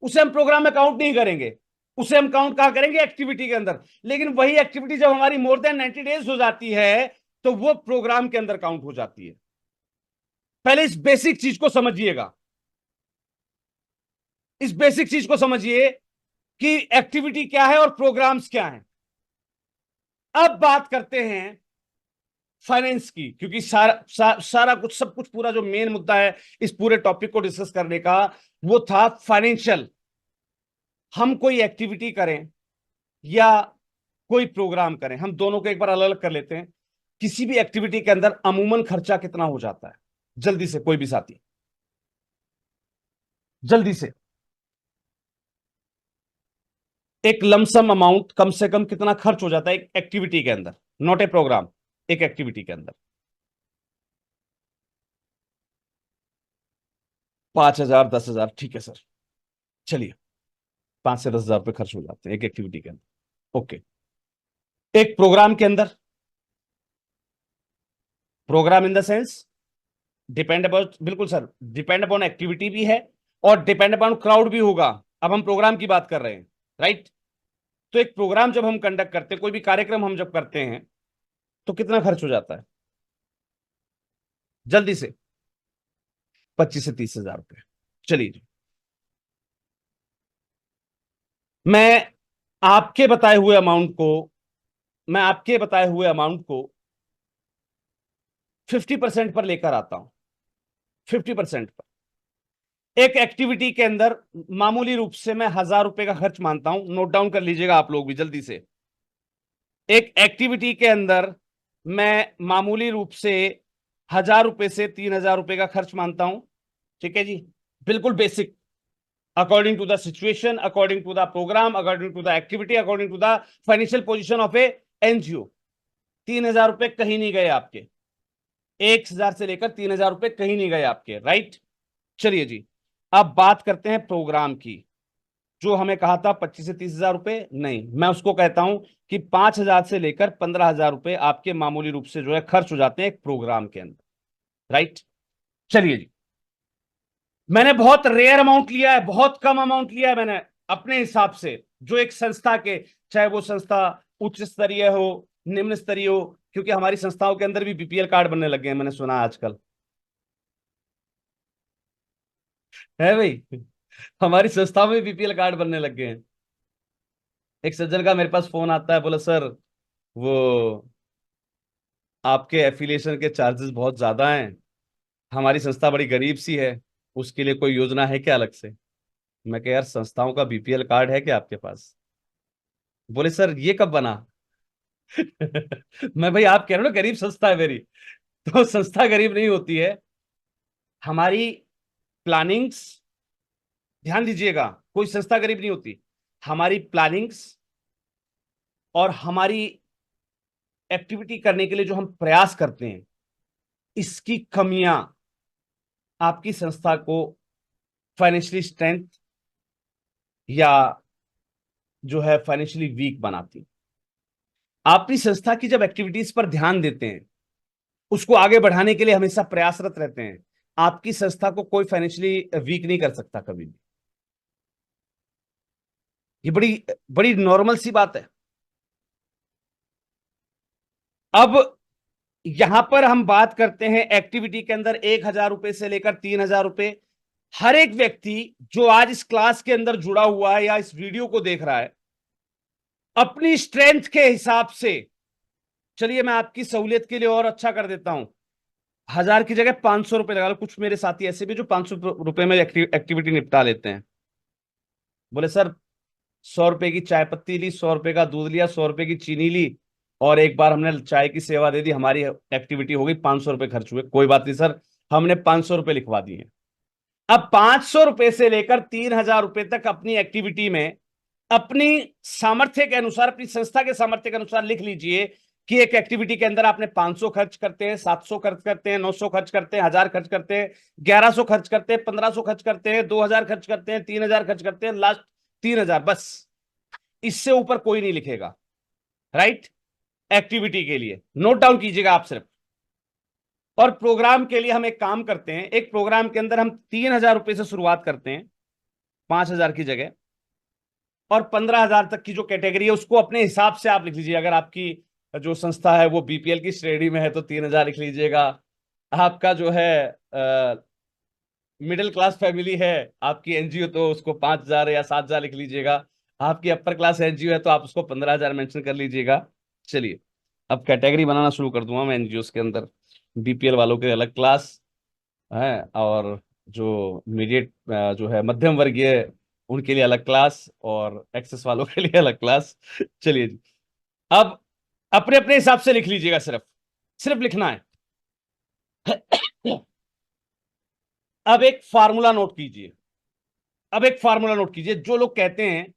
उसे हम प्रोग्राम में काउंट नहीं करेंगे। उसे हम काउंट कहां करेंगे, एक्टिविटी के अंदर। लेकिन वही एक्टिविटी जब हमारी मोर देन 90 डेज हो जाती है तो वो प्रोग्राम के अंदर काउंट हो जाती है। पहले इस बेसिक चीज को समझिएगा, इस बेसिक चीज को समझिए कि एक्टिविटी क्या है और प्रोग्राम्स क्या हैं। अब बात करते हैं फाइनेंस की, क्योंकि सारा कुछ, सब कुछ, पूरा जो मेन मुद्दा है इस पूरे टॉपिक को डिस्कस करने का वो था फाइनेंशियल। हम कोई एक्टिविटी करें या कोई प्रोग्राम करें, हम दोनों को एक बार अलग अलग कर लेते हैं। किसी भी एक्टिविटी के अंदर अमूमन खर्चा कितना हो जाता है? जल्दी से कोई भी साथी, जल्दी से। एक लमसम अमाउंट, कम से कम कितना खर्च हो जाता है एक एक्टिविटी के अंदर, नॉट ए प्रोग्राम, एक एक्टिविटी के अंदर? 5,000, 10,000, ठीक है सर, चलिए, 5 से 10,000 रुपये खर्च हो जाते हैं एक एक्टिविटी के अंदर। ओके। एक प्रोग्राम के अंदर, program in the sense depend about, बिल्कुल सर, डिपेंड अपॉन एक्टिविटी भी है और डिपेंड अपॉन क्राउड भी होगा। अब हम प्रोग्राम की बात कर रहे हैं, राइट। तो एक प्रोग्राम जब हम कंडक्ट करते हैं, कोई भी कार्यक्रम हम जब करते हैं, तो कितना खर्च हो जाता है? जल्दी से, 25 से 30 हजार रुपये। चलिए जी, मैं आपके बताए हुए अमाउंट को मैं आपके बताए हुए अमाउंट को 50% पर लेकर आता हूं, 50% पर। एक एक्टिविटी के अंदर मामूली रूप से मैं 1,000 रुपए का खर्च मानता हूं, नोट डाउन कर लीजिएगा आप लोग भी जल्दी से। एक एक्टिविटी के अंदर मैं मामूली रूप से 1,000 रुपए से 3,000 रुपए का खर्च मानता हूं, ठीक है जी, बिल्कुल basic, according to the situation, according to the program, according to the activity, according to the financial position of a NGO. 3,000 रुपए कहीं नहीं गए आपके, 1,000 से लेकर 3,000 रुपए कहीं नहीं गए आपके, राइट। चलिए जी, अब बात करते हैं प्रोग्राम की। जो हमें कहा था 25 से 30,000 रुपए, नहीं, मैं उसको कहता हूं कि 5,000 से लेकर 15,000 रुपए आपके मामूली रूप से जो है खर्च हो जाते हैं एक प्रोग्राम के अंदर, राइट। चलिए जी, मैंने बहुत रेयर अमाउंट लिया है, बहुत कम अमाउंट लिया है मैंने अपने हिसाब से, जो एक संस्था के, चाहे वो संस्था उच्च स्तरीय हो, निम्न स्तरीय हो, क्योंकि हमारी संस्थाओं के अंदर भी बीपीएल कार्ड बनने लगे हैं, मैंने सुना आजकल, है भाई। हमारी संस्थाओं में बीपीएल कार्ड बनने लग गए हैं। एक सज्जन का मेरे पास फोन आता है, बोला सर वो आपके एफिलिएशन के चार्जेस बहुत ज्यादा हैं, हमारी संस्था बड़ी गरीब सी है, उसके लिए कोई योजना है क्या अलग से? मैं कह यार, संस्थाओं का बीपीएल कार्ड है क्या आपके पास? बोले सर ये कब बना? मैं भाई, आप कह रहे हो ना गरीब संस्था है मेरी, तो संस्था गरीब नहीं होती है। हमारी प्लानिंग्स, ध्यान दीजिएगा, कोई संस्था गरीब नहीं होती। हमारी प्लानिंग्स और हमारी एक्टिविटी करने के लिए जो हम प्रयास करते हैं, इसकी कमियां आपकी संस्था को फाइनेंशियली स्ट्रेंथ या जो है फाइनेंशियली वीक बनाती। आप अपनी संस्था की जब एक्टिविटीज पर ध्यान देते हैं, उसको आगे बढ़ाने के लिए हमेशा प्रयासरत रहते हैं, आपकी संस्था को कोई फाइनेंशियली वीक नहीं कर सकता कभी भी। ये बड़ी बड़ी नॉर्मल सी बात है। अब यहां पर हम बात करते हैं एक्टिविटी के अंदर 1,000 रुपए से लेकर 3,000 रुपए। हर एक व्यक्ति जो आज इस क्लास के अंदर जुड़ा हुआ है या इस वीडियो को देख रहा है, अपनी स्ट्रेंथ के हिसाब से, चलिए मैं आपकी सहूलियत के लिए और अच्छा कर देता हूं, 1,000 की जगह 500 रुपए लगा लो। कुछ मेरे साथी ऐसे भी जो 500 रुपए में एक्टिविटी निपटा लेते हैं। बोले सर 100 रुपए की चाय पत्ती ली, 100 रुपए का दूध लिया, 100 रुपए की चीनी ली, और एक बार हमने चाय की सेवा दे दी, हमारी एक्टिविटी हो गई, 500 रुपए खर्च हुए। कोई बात नहीं सर, हमने 500 रुपए लिखवा दिए। अब 500 रुपए से लेकर 3,000 रुपए तक अपनी एक्टिविटी में, अपनी सामर्थ्य के अनुसार, अपनी संस्था के सामर्थ्य के अनुसार लिख लीजिए कि एक एक्टिविटी के अंदर आपने 500 खर्च करते हैं, 700 खर्च करते हैं, 900 खर्च करते हैं, 1,000 खर्च करते हैं, 1,100 खर्च करते हैं, 1,500 खर्च करते हैं, 2,000 खर्च करते हैं, 3,000 खर्च करते हैं, लास्ट 3,000, बस। इससे ऊपर कोई नहीं लिखेगा, राइट। एक्टिविटी के लिए नोट डाउन कीजिएगा आप सिर्फ। और प्रोग्राम के लिए हम एक काम करते हैं, एक प्रोग्राम के अंदर हम 3,000 रुपए से शुरुआत करते हैं, 5,000 की जगह, और 15,000 तक की जो कैटेगरी है उसको अपने हिसाब से आप लिख लीजिए। अगर आपकी जो संस्था है वो बीपीएल की श्रेणी में है तो 3,000 लिख लीजिएगा। आपका जो है मिडिल क्लास फैमिली है आपकी एनजीओ, तो उसको 5,000 या 7,000 लिख लीजिएगा। आपकी अपर क्लास एनजीओ है तो आप उसको 15,000 मेंशन कर लीजिएगा। चलिए, अब कैटेगरी बनाना शुरू कर दूंगा मैं एनजीओ के अंदर। बीपीएल वालों के अलग क्लास है, और जो मीडिएट जो है मध्यम वर्गीय, उनके लिए अलग क्लास, और एक्सेस वालों के लिए अलग क्लास। चलिए जी, अब अपने अपने हिसाब से लिख लीजिएगा, सिर्फ सिर्फ लिखना है। अब एक फार्मूला नोट कीजिए, अब एक फार्मूला नोट कीजिए। जो लोग कहते हैं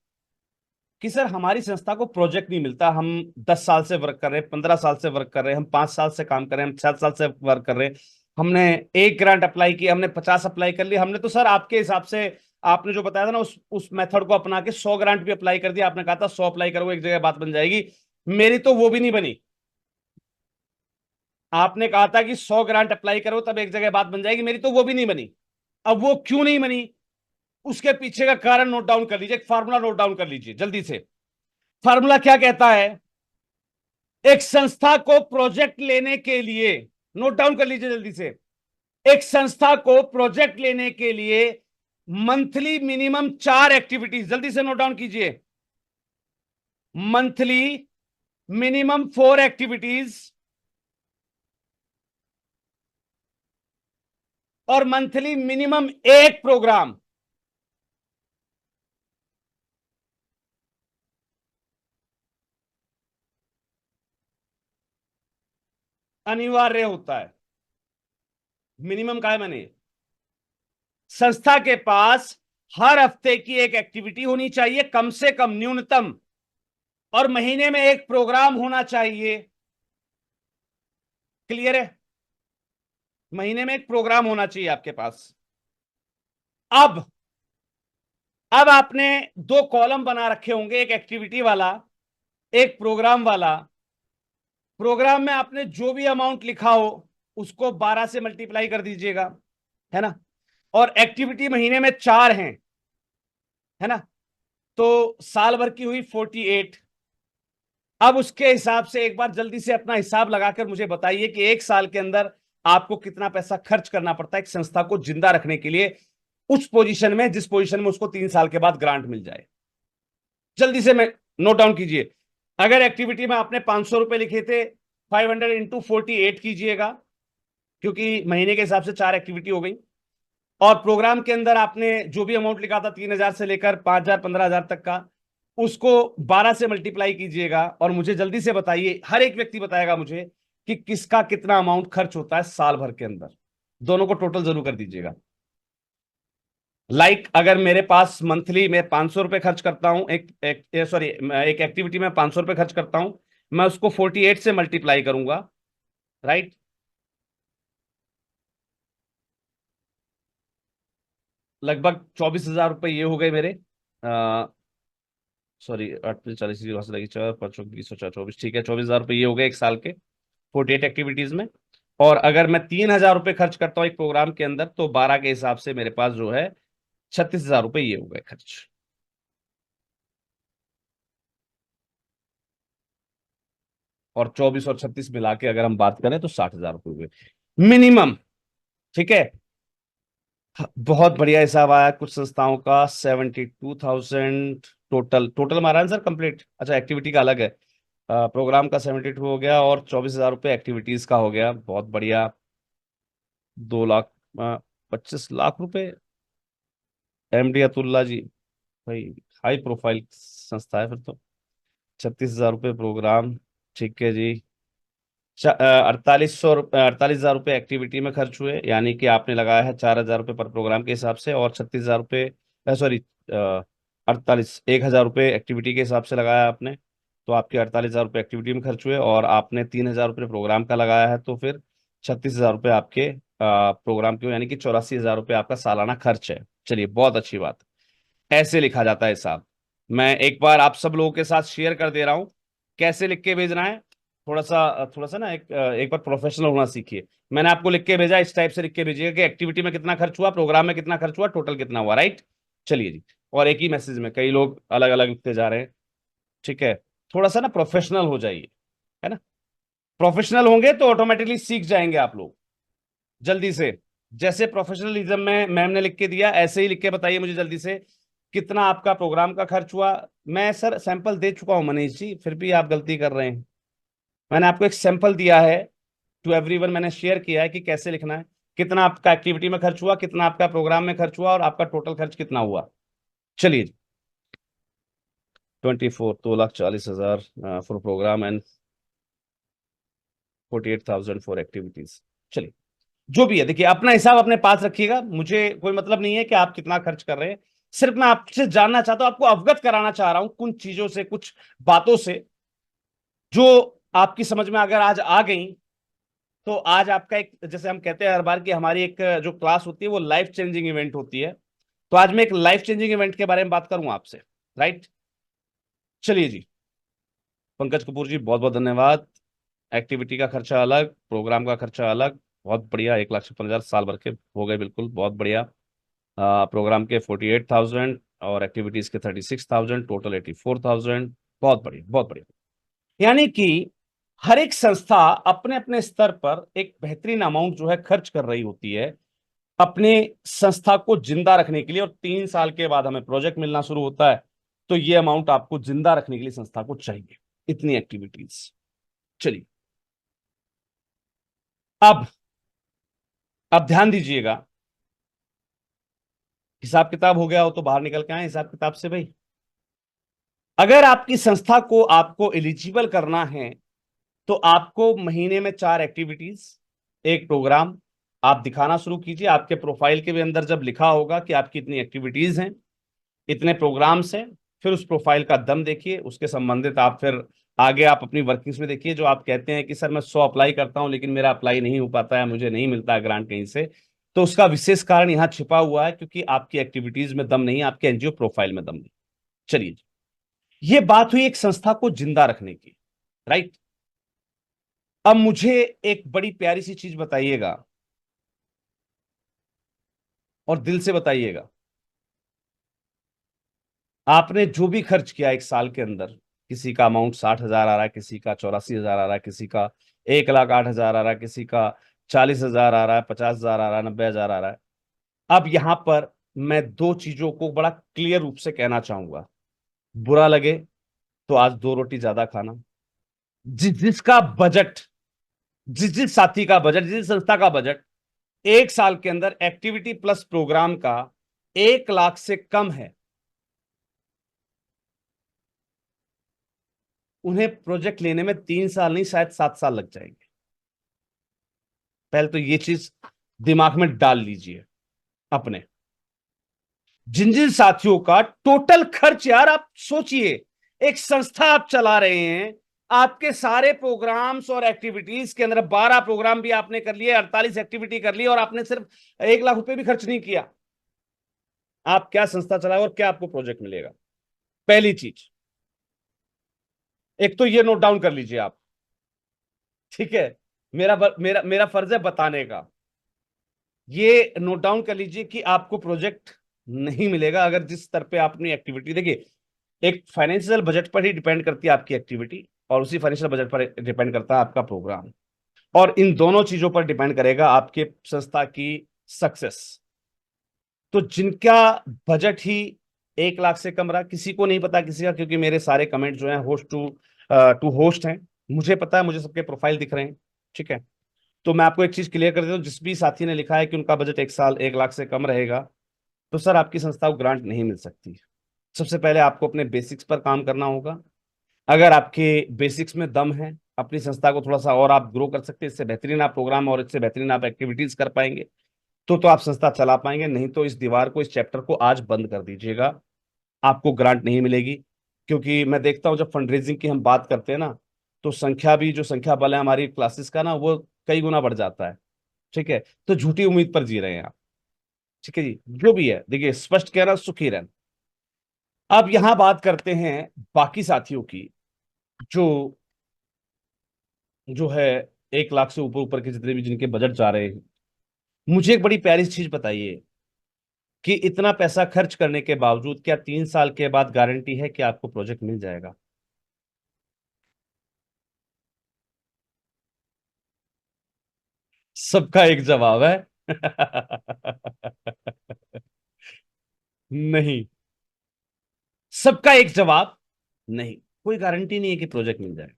कि सर हमारी संस्था को प्रोजेक्ट नहीं मिलता, हम 10 साल से वर्क कर रहे हैं, 15 साल से वर्क कर रहे हैं, हम 5 साल से काम कर रहे हैं, हम 7 साल से वर्क कर रहे हैं, हमने एक ग्रांट अप्लाई किया, हमने 50 अप्लाई कर लिया, हमने तो सर आपके हिसाब से, आपने जो बताया था ना उस मेथड को अपना के 100 ग्रांट भी अप्लाई कर दिया। आपने कहा था 100 अप्लाई करो एक जगह बात बन जाएगी, मेरी तो वो भी नहीं बनी। आपने कहा था कि 100 ग्रांट अप्लाई करो तब एक जगह बात बन जाएगी, मेरी तो वो भी नहीं बनी। अब वो क्यों नहीं बनी, उसके पीछे का कारण नोट डाउन कर लीजिए, फार्मूला नोट डाउन कर लीजिए जल्दी से। फार्मूला क्या कहता है? एक संस्था को प्रोजेक्ट लेने के लिए, नोट डाउन कर लीजिए जल्दी से, एक संस्था को प्रोजेक्ट लेने के लिए मंथली मिनिमम 4 एक्टिविटीज, जल्दी से नोट डाउन कीजिए। मंथली मिनिमम 4 एक्टिविटीज और मंथली मिनिमम 1 प्रोग्राम। अनिवार्य होता है। मिनिमम का है मैंने, संस्था के पास हर हफ्ते की एक एक्टिविटी होनी चाहिए कम से कम, न्यूनतम, और महीने में एक प्रोग्राम होना चाहिए। क्लियर है? महीने में एक प्रोग्राम होना चाहिए आपके पास। अब अब आपने दो कॉलम बना रखे होंगे, एक एक्टिविटी वाला, एक प्रोग्राम वाला। प्रोग्राम में आपने जो भी अमाउंट लिखा हो उसको 12 से मल्टीप्लाई कर दीजिएगा, है ना। और एक्टिविटी महीने में 4 हैं, है ना, तो साल भर की हुई 48। अब उसके हिसाब से एक बार जल्दी से अपना हिसाब लगाकर मुझे बताइए कि एक साल के अंदर आपको कितना पैसा खर्च करना पड़ता है एक संस्था को जिंदा रखने के लिए, उस पोजीशन में जिस पोजीशन में उसको 3 साल के बाद ग्रांट मिल जाए। जल्दी से मैं नोट डाउन कीजिए। अगर एक्टिविटी में आपने 500 रुपए लिखे थे, 500 इंटू 48 कीजिएगा, क्योंकि महीने के हिसाब से 4 एक्टिविटी हो गई। और प्रोग्राम के अंदर आपने जो भी अमाउंट लिखा था 3,000 से लेकर 5,000 15,000 तक का, उसको 12 से मल्टीप्लाई कीजिएगा और मुझे जल्दी से बताइए, हर एक व्यक्ति बताएगा मुझे कि किसका कितना अमाउंट खर्च होता है साल भर के अंदर। दोनों को टोटल जरूर कर दीजिएगा। अगर मेरे पास मंथली में 500 रुपए खर्च करता हूं, एक एक्टिविटी में 500 रुपए खर्च करता हूं, मैं उसको 48 से मल्टीप्लाई करूंगा, राइट। लगभग 24,000 रुपए ये हो गए मेरे। सॉरी, 8 40 वहां से लगी, 4 5 20 24, ठीक है, 24,000 रुपये ये हो गए एक साल के 48 एक्टिविटीज में। और अगर मैं 3,000 रुपये खर्च करता हूँ एक प्रोग्राम के अंदर, तो 12 के हिसाब से मेरे पास जो है 36,000 रुपये ये हो गए खर्च। और 24 और 36 मिला के अगर हम बात करें तो 60,000 रुपये हुए मिनिमम। ठीक है, बहुत बढ़िया हिसाब आया कुछ संस्थाओं का। 72,000 टोटल, टोटल मारा है सर कंप्लीट। अच्छा, एक्टिविटी का अलग है। प्रोग्राम का 72 हो गया और 24,000 रुपये एक्टिविटीज का हो गया, बहुत बढ़िया। 2 लाख, 25 लाख रुपए। एमडी अतुल्ला जी, भाई हाई प्रोफाइल संस्था है फिर तो। 36,000 रुपये प्रोग्राम, ठीक है जी। 48,000 रुपये एक्टिविटी में खर्च हुए, यानी कि आपने लगाया है 4,000 रुपये पर प्रोग्राम के हिसाब से, और 36,000 रुपये, सॉरी, 1,000 रुपये एक्टिविटी के हिसाब से लगाया आपने। तो आपके 48,000 रुपये एक्टिविटी में खर्च हुए, और आपने 3,000 रुपये प्रोग्राम का लगाया है, तो फिर 36,000 रुपये आपके प्रोग्राम के, यानी कि 84,000 रुपये आपका सालाना खर्च है। चलिए, बहुत अच्छी बात। ऐसे लिखा जाता है हिसाब। मैं एक बार आप सब लोगों के साथ शेयर कर दे रहा हूं कैसे लिख के भेजना है। थोड़ा सा ना एक बार प्रोफेशनल होना सीखिए। मैंने आपको लिख के भेजा, इस टाइप से लिख के भेजिएगा कि एक्टिविटी में कितना खर्च हुआ, प्रोग्राम में कितना खर्च हुआ, टोटल कितना हुआ, राइट। चलिए जी। और एक ही मैसेज में कई लोग अलग अलग लिखते जा रहे हैं, ठीक है। थोड़ा सा ना प्रोफेशनल हो जाइए, है ना। प्रोफेशनल होंगे तो ऑटोमेटिकली सीख जाएंगे आप लोग जल्दी से। जैसे प्रोफेशनलिज्म में मैम ने लिख के दिया, ऐसे ही लिख के बताइए मुझे जल्दी से कितना आपका प्रोग्राम का खर्च हुआ। मैं सर सैंपल दे चुका हूं मनीष जी, फिर भी आप गलती कर रहे हैं। मैंने आपको एक सैंपल दिया है, टू एवरीवन मैंने शेयर किया है कि कैसे लिखना है। कितना आपका एक्टिविटी में खर्च हुआ, कितना आपका प्रोग्राम में खर्च हुआ, और आपका टोटल खर्च कितना हुआ। चलिए, 24, 2,40,000 for program and 48,000 for activities. चलिए, जो भी है देखिए, अपना हिसाब अपने पास रखिएगा, मुझे कोई मतलब नहीं है कि आप कितना खर्च कर रहे हैं। सिर्फ मैं आपसे जानना चाहता हूं, आपको अवगत कराना चाह रहा हूं कुछ चीजों से, कुछ बातों से, जो आपकी समझ में अगर आज आ गई, तो आज आपका एक, जैसे हम कहते हैं हर बार कि हमारी एक जो क्लास होती है वो लाइफ चेंजिंग इवेंट होती है। तो आज मैं एक लाइफ चेंजिंग इवेंट के बारे में बात करूंगा आपसे, राइट। चलिए जी। पंकज कपूर जी, बहुत बहुत धन्यवाद। एक्टिविटी का खर्चा अलग, प्रोग्राम का खर्चा अलग, बहुत बढ़िया। 1,56,000 साल भर के हो गए, बिल्कुल बहुत बढ़िया। प्रोग्राम के 48,000 और एक्टिविटीज के 36,000, टोटल 84,000। बहुत बढ़िया, बहुत बढ़िया। यानी कि हर एक संस्था अपने अपने स्तर पर एक बेहतरीन अमाउंट जो है खर्च कर रही होती है अपने संस्था को जिंदा रखने के लिए। और 3 साल के बाद हमें प्रोजेक्ट मिलना शुरू होता है, तो ये अमाउंट आपको जिंदा रखने के लिए संस्था को चाहिए। इतनी एक्टिविटीज। चलिए, अब ध्यान दीजिएगा। हिसाब किताब हो गया हो तो बाहर निकल के आए हिसाब किताब से भाई। अगर आपकी संस्था को आपको एलिजिबल करना है तो आपको महीने में 4 एक्टिविटीज, एक प्रोग्राम आप दिखाना शुरू कीजिए। आपके प्रोफाइल के भी अंदर जब लिखा होगा कि आपकी इतनी एक्टिविटीज हैं, इतने प्रोग्राम्स हैं, फिर उस प्रोफाइल का दम देखिए, उसके संबंधित आप फिर आगे आप अपनी वर्किंग्स में देखिए। जो आप कहते हैं कि सर मैं 100 अप्लाई करता हूं लेकिन मेरा अप्लाई नहीं हो पाता है, मुझे नहीं मिलता ग्रांट कहीं से, तो उसका विशेष कारण यहां छिपा हुआ है, क्योंकि आपकी एक्टिविटीज में दम नहीं है, आपके एनजीओ प्रोफाइल में दम नहीं। चलिए, ये बात हुई एक संस्था को जिंदा रखने की, राइट। अब मुझे एक बड़ी प्यारी सी चीज बताइएगा और दिल से बताइएगा। आपने जो भी खर्च किया एक साल के अंदर, किसी का अमाउंट 60,000 आ रहा है, किसी का 84,000 आ रहा है, किसी का 1,08,000 आ रहा है, किसी का 40,000 आ रहा है, 50,000 आ रहा है, 90,000 आ रहा है। अब यहां पर मैं दो चीजों को बड़ा क्लियर रूप से कहना चाहूंगा। बुरा लगे तो आज 2 रोटी ज्यादा खाना। जिसका बजट, जिस साथी का बजट, जिस संस्था का बजट एक साल के अंदर एक्टिविटी प्लस प्रोग्राम का 1 लाख से कम है, उन्हें प्रोजेक्ट लेने में 3 साल नहीं शायद 7 साल लग जाएंगे। पहले तो ये चीज दिमाग में डाल लीजिए अपने। जिन जिन साथियों का टोटल खर्च, यार आप सोचिए, एक संस्था आप चला रहे हैं, आपके सारे प्रोग्राम्स और एक्टिविटीज के अंदर 12 प्रोग्राम भी आपने कर लिए, 48 एक्टिविटी कर ली, और आपने सिर्फ 1 लाख रुपए भी खर्च नहीं किया। आप क्या संस्था चलाए और क्या आपको प्रोजेक्ट मिलेगा? पहली चीज, एक तो ये नोट डाउन कर लीजिए आप, ठीक है। मेरा मेरा मेरा फर्ज है बताने का। ये नोट डाउन कर लीजिए कि आपको प्रोजेक्ट नहीं मिलेगा अगर जिस स्तर पे आपने एक्टिविटी, देखिए एक फाइनेंशियल बजट पर ही डिपेंड करती है आपकी एक्टिविटी, और उसी फाइनेंशियल बजट पर डिपेंड करता है आपका प्रोग्राम, और इन दोनों चीजों पर डिपेंड करेगा आपके संस्था की सक्सेस। तो जिनका बजट ही 1 लाख से कम रहा, किसी को नहीं पता किसी का, क्योंकि मेरे सारे कमेंट जो हैं होस्ट टू होस्ट हैं, मुझे पता है, मुझे सबके प्रोफाइल दिख रहे हैं, ठीक है। तो मैं आपको एक चीज क्लियर कर देता हूँ, जिस भी साथी ने लिखा है कि उनका बजट एक साल 1 लाख से कम रहेगा, तो सर आपकी संस्था को ग्रांट नहीं मिल सकती। सबसे पहले आपको अपने बेसिक्स पर काम करना होगा। अगर आपके बेसिक्स में दम है, अपनी संस्था को थोड़ा सा और आप ग्रो कर सकते हैं, इससे बेहतरीन आप प्रोग्राम और इससे बेहतरीन आप एक्टिविटीज कर पाएंगे, तो आप संस्था चला पाएंगे। नहीं तो इस दीवार को, इस चैप्टर को आज बंद कर दीजिएगा, आपको ग्रांट नहीं मिलेगी। क्योंकि मैं देखता हूं जब फंड रेजिंग की हम बात करते हैं ना, तो संख्या भी, जो संख्या बल है हमारी क्लासेस का ना, वो कई गुना बढ़ जाता है, ठीक है। तो झूठी उम्मीद पर जी रहे हैं आप, ठीक है जी। जो भी है, देखिए स्पष्ट कहना सुखी रहना। अब यहां बात करते हैं बाकी साथियों की, जो जो है 1 लाख से ऊपर ऊपर के जितने भी जिनके बजट जा रहे हैं। मुझे एक बड़ी प्यारी चीज बताइए कि इतना पैसा खर्च करने के बावजूद क्या 3 साल के बाद गारंटी है कि आपको प्रोजेक्ट मिल जाएगा? सबका एक जवाब है नहीं। सबका एक जवाब नहीं, कोई गारंटी नहीं है कि प्रोजेक्ट मिल जाए।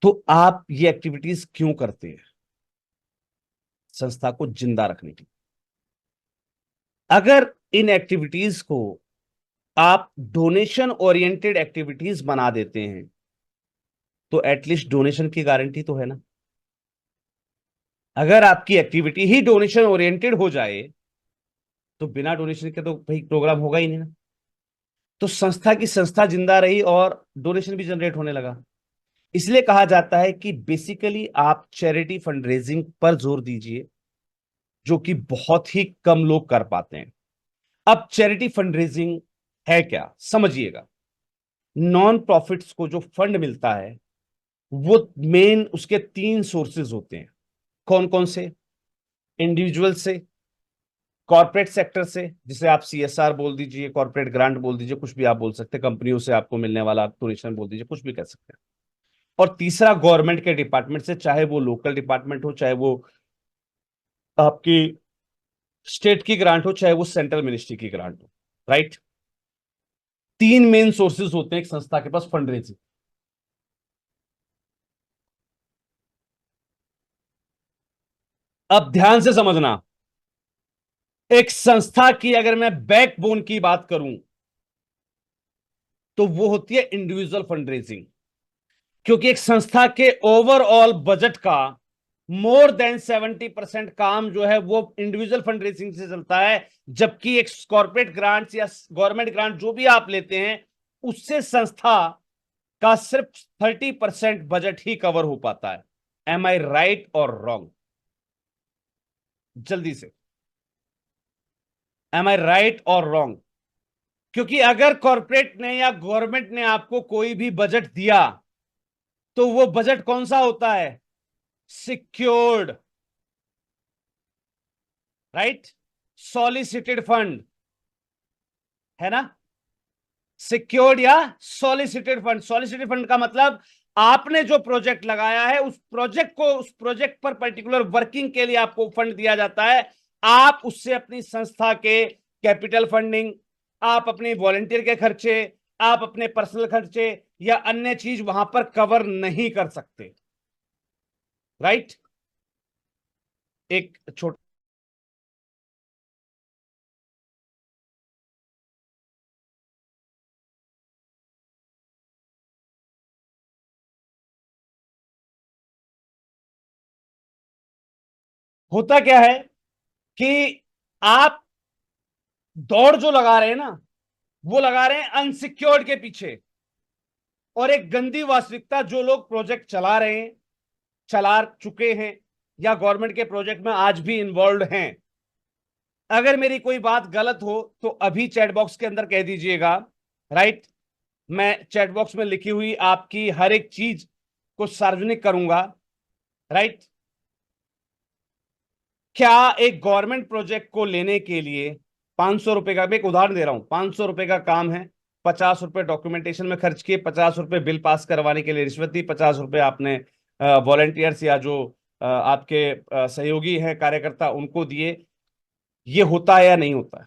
तो आप ये एक्टिविटीज क्यों करते हैं? संस्था को जिंदा रखने की। अगर इन एक्टिविटीज को आप डोनेशन ओरिएंटेड एक्टिविटीज बना देते हैं, तो एटलीस्ट डोनेशन की गारंटी तो है ना। अगर आपकी एक्टिविटी ही डोनेशन ओरिएंटेड हो जाए, तो बिना डोनेशन के तो भाई प्रोग्राम होगा ही नहीं ना। तो संस्था की संस्था जिंदा रही और डोनेशन भी जनरेट होने लगा। इसलिए कहा जाता है कि बेसिकली आप चैरिटी फंड रेजिंग पर जोर दीजिए, जो कि बहुत ही कम लोग कर पाते हैं। अब चैरिटी फंड रेजिंग है क्या, समझिएगा। नॉन प्रॉफिट्स को जो फंड मिलता है, वो मेन उसके 3 सोर्सेज होते हैं। कौन कौन से? इंडिविजुअल से, कॉर्पोरेट सेक्टर से, जिसे आप सीएसआर बोल दीजिए, कॉर्पोरेट ग्रांट बोल दीजिए, कुछ भी आप बोल सकते हैं, कंपनियों से आपको मिलने वाला डोनेशन बोल दीजिए, कुछ भी कह सकते हैं। और तीसरा गवर्नमेंट के डिपार्टमेंट से, चाहे वो लोकल डिपार्टमेंट हो, चाहे वो आपकी स्टेट की ग्रांट हो, चाहे वो सेंट्रल मिनिस्ट्री की ग्रांट हो, राइट। तीन मेन सोर्सेज होते हैं एक संस्था के पास फंड रेजिंग। अब ध्यान से समझना, एक संस्था की अगर मैं बैकबोन की बात करूं तो वो होती है इंडिविजुअल फंड रेजिंग। क्योंकि एक संस्था के ओवरऑल बजट का मोर देन 70% काम जो है वो इंडिविजुअल फंड रेजिंग से चलता है। जबकि एक कॉर्पोरेट ग्रांट्स या गवर्नमेंट ग्रांट जो भी आप लेते हैं उससे संस्था का सिर्फ 30% बजट ही कवर हो पाता है। एम आई राइट और रॉन्ग? जल्दी से, एम आई राइट और रॉन्ग? क्योंकि अगर कॉर्पोरेट ने या गवर्नमेंट ने आपको कोई भी बजट दिया तो वो बजट कौन सा होता है? Secured, right? सॉलिसिटेड फंड, है ना? सिक्योर्ड या सॉलिसिटेड फंड। सॉलिसिटेड फंड का मतलब आपने जो प्रोजेक्ट लगाया है उस प्रोजेक्ट पर पर्टिकुलर वर्किंग के लिए आपको फंड दिया जाता है। आप उससे अपनी संस्था के कैपिटल फंडिंग, आप अपने वॉलंटियर के खर्चे, आप अपने पर्सनल खर्चे या अन्य चीज वहां पर कवर नहीं कर सकते, राइट? एक छोटा होता क्या है कि आप दौड़ जो लगा रहे हैं ना, वो लगा रहे हैं अनसिक्योर्ड के पीछे। और एक गंदी वास्तविकता, जो लोग प्रोजेक्ट चला रहे हैं, चला चुके हैं या गवर्नमेंट के प्रोजेक्ट में आज भी इन्वॉल्व हैं, अगर मेरी कोई बात गलत हो तो अभी चैट बॉक्स के अंदर कह दीजिएगा, राइट? मैं चैट बॉक्स में लिखी हुई आपकी हर एक चीज को सार्वजनिक करूंगा, राइट? क्या एक गवर्नमेंट प्रोजेक्ट को लेने के लिए 500 रुपए का, मैं एक उदाहरण दे रहा हूं, 500 रुपए का काम है, 50 रुपए डॉक्यूमेंटेशन में खर्च किए, 50 रुपए बिल पास करवाने के लिए रिश्वत दी, 50 रुपए आपने वॉलेंटियर्स या जो आपके सहयोगी हैं कार्यकर्ता उनको दिए। ये होता है या नहीं होता है?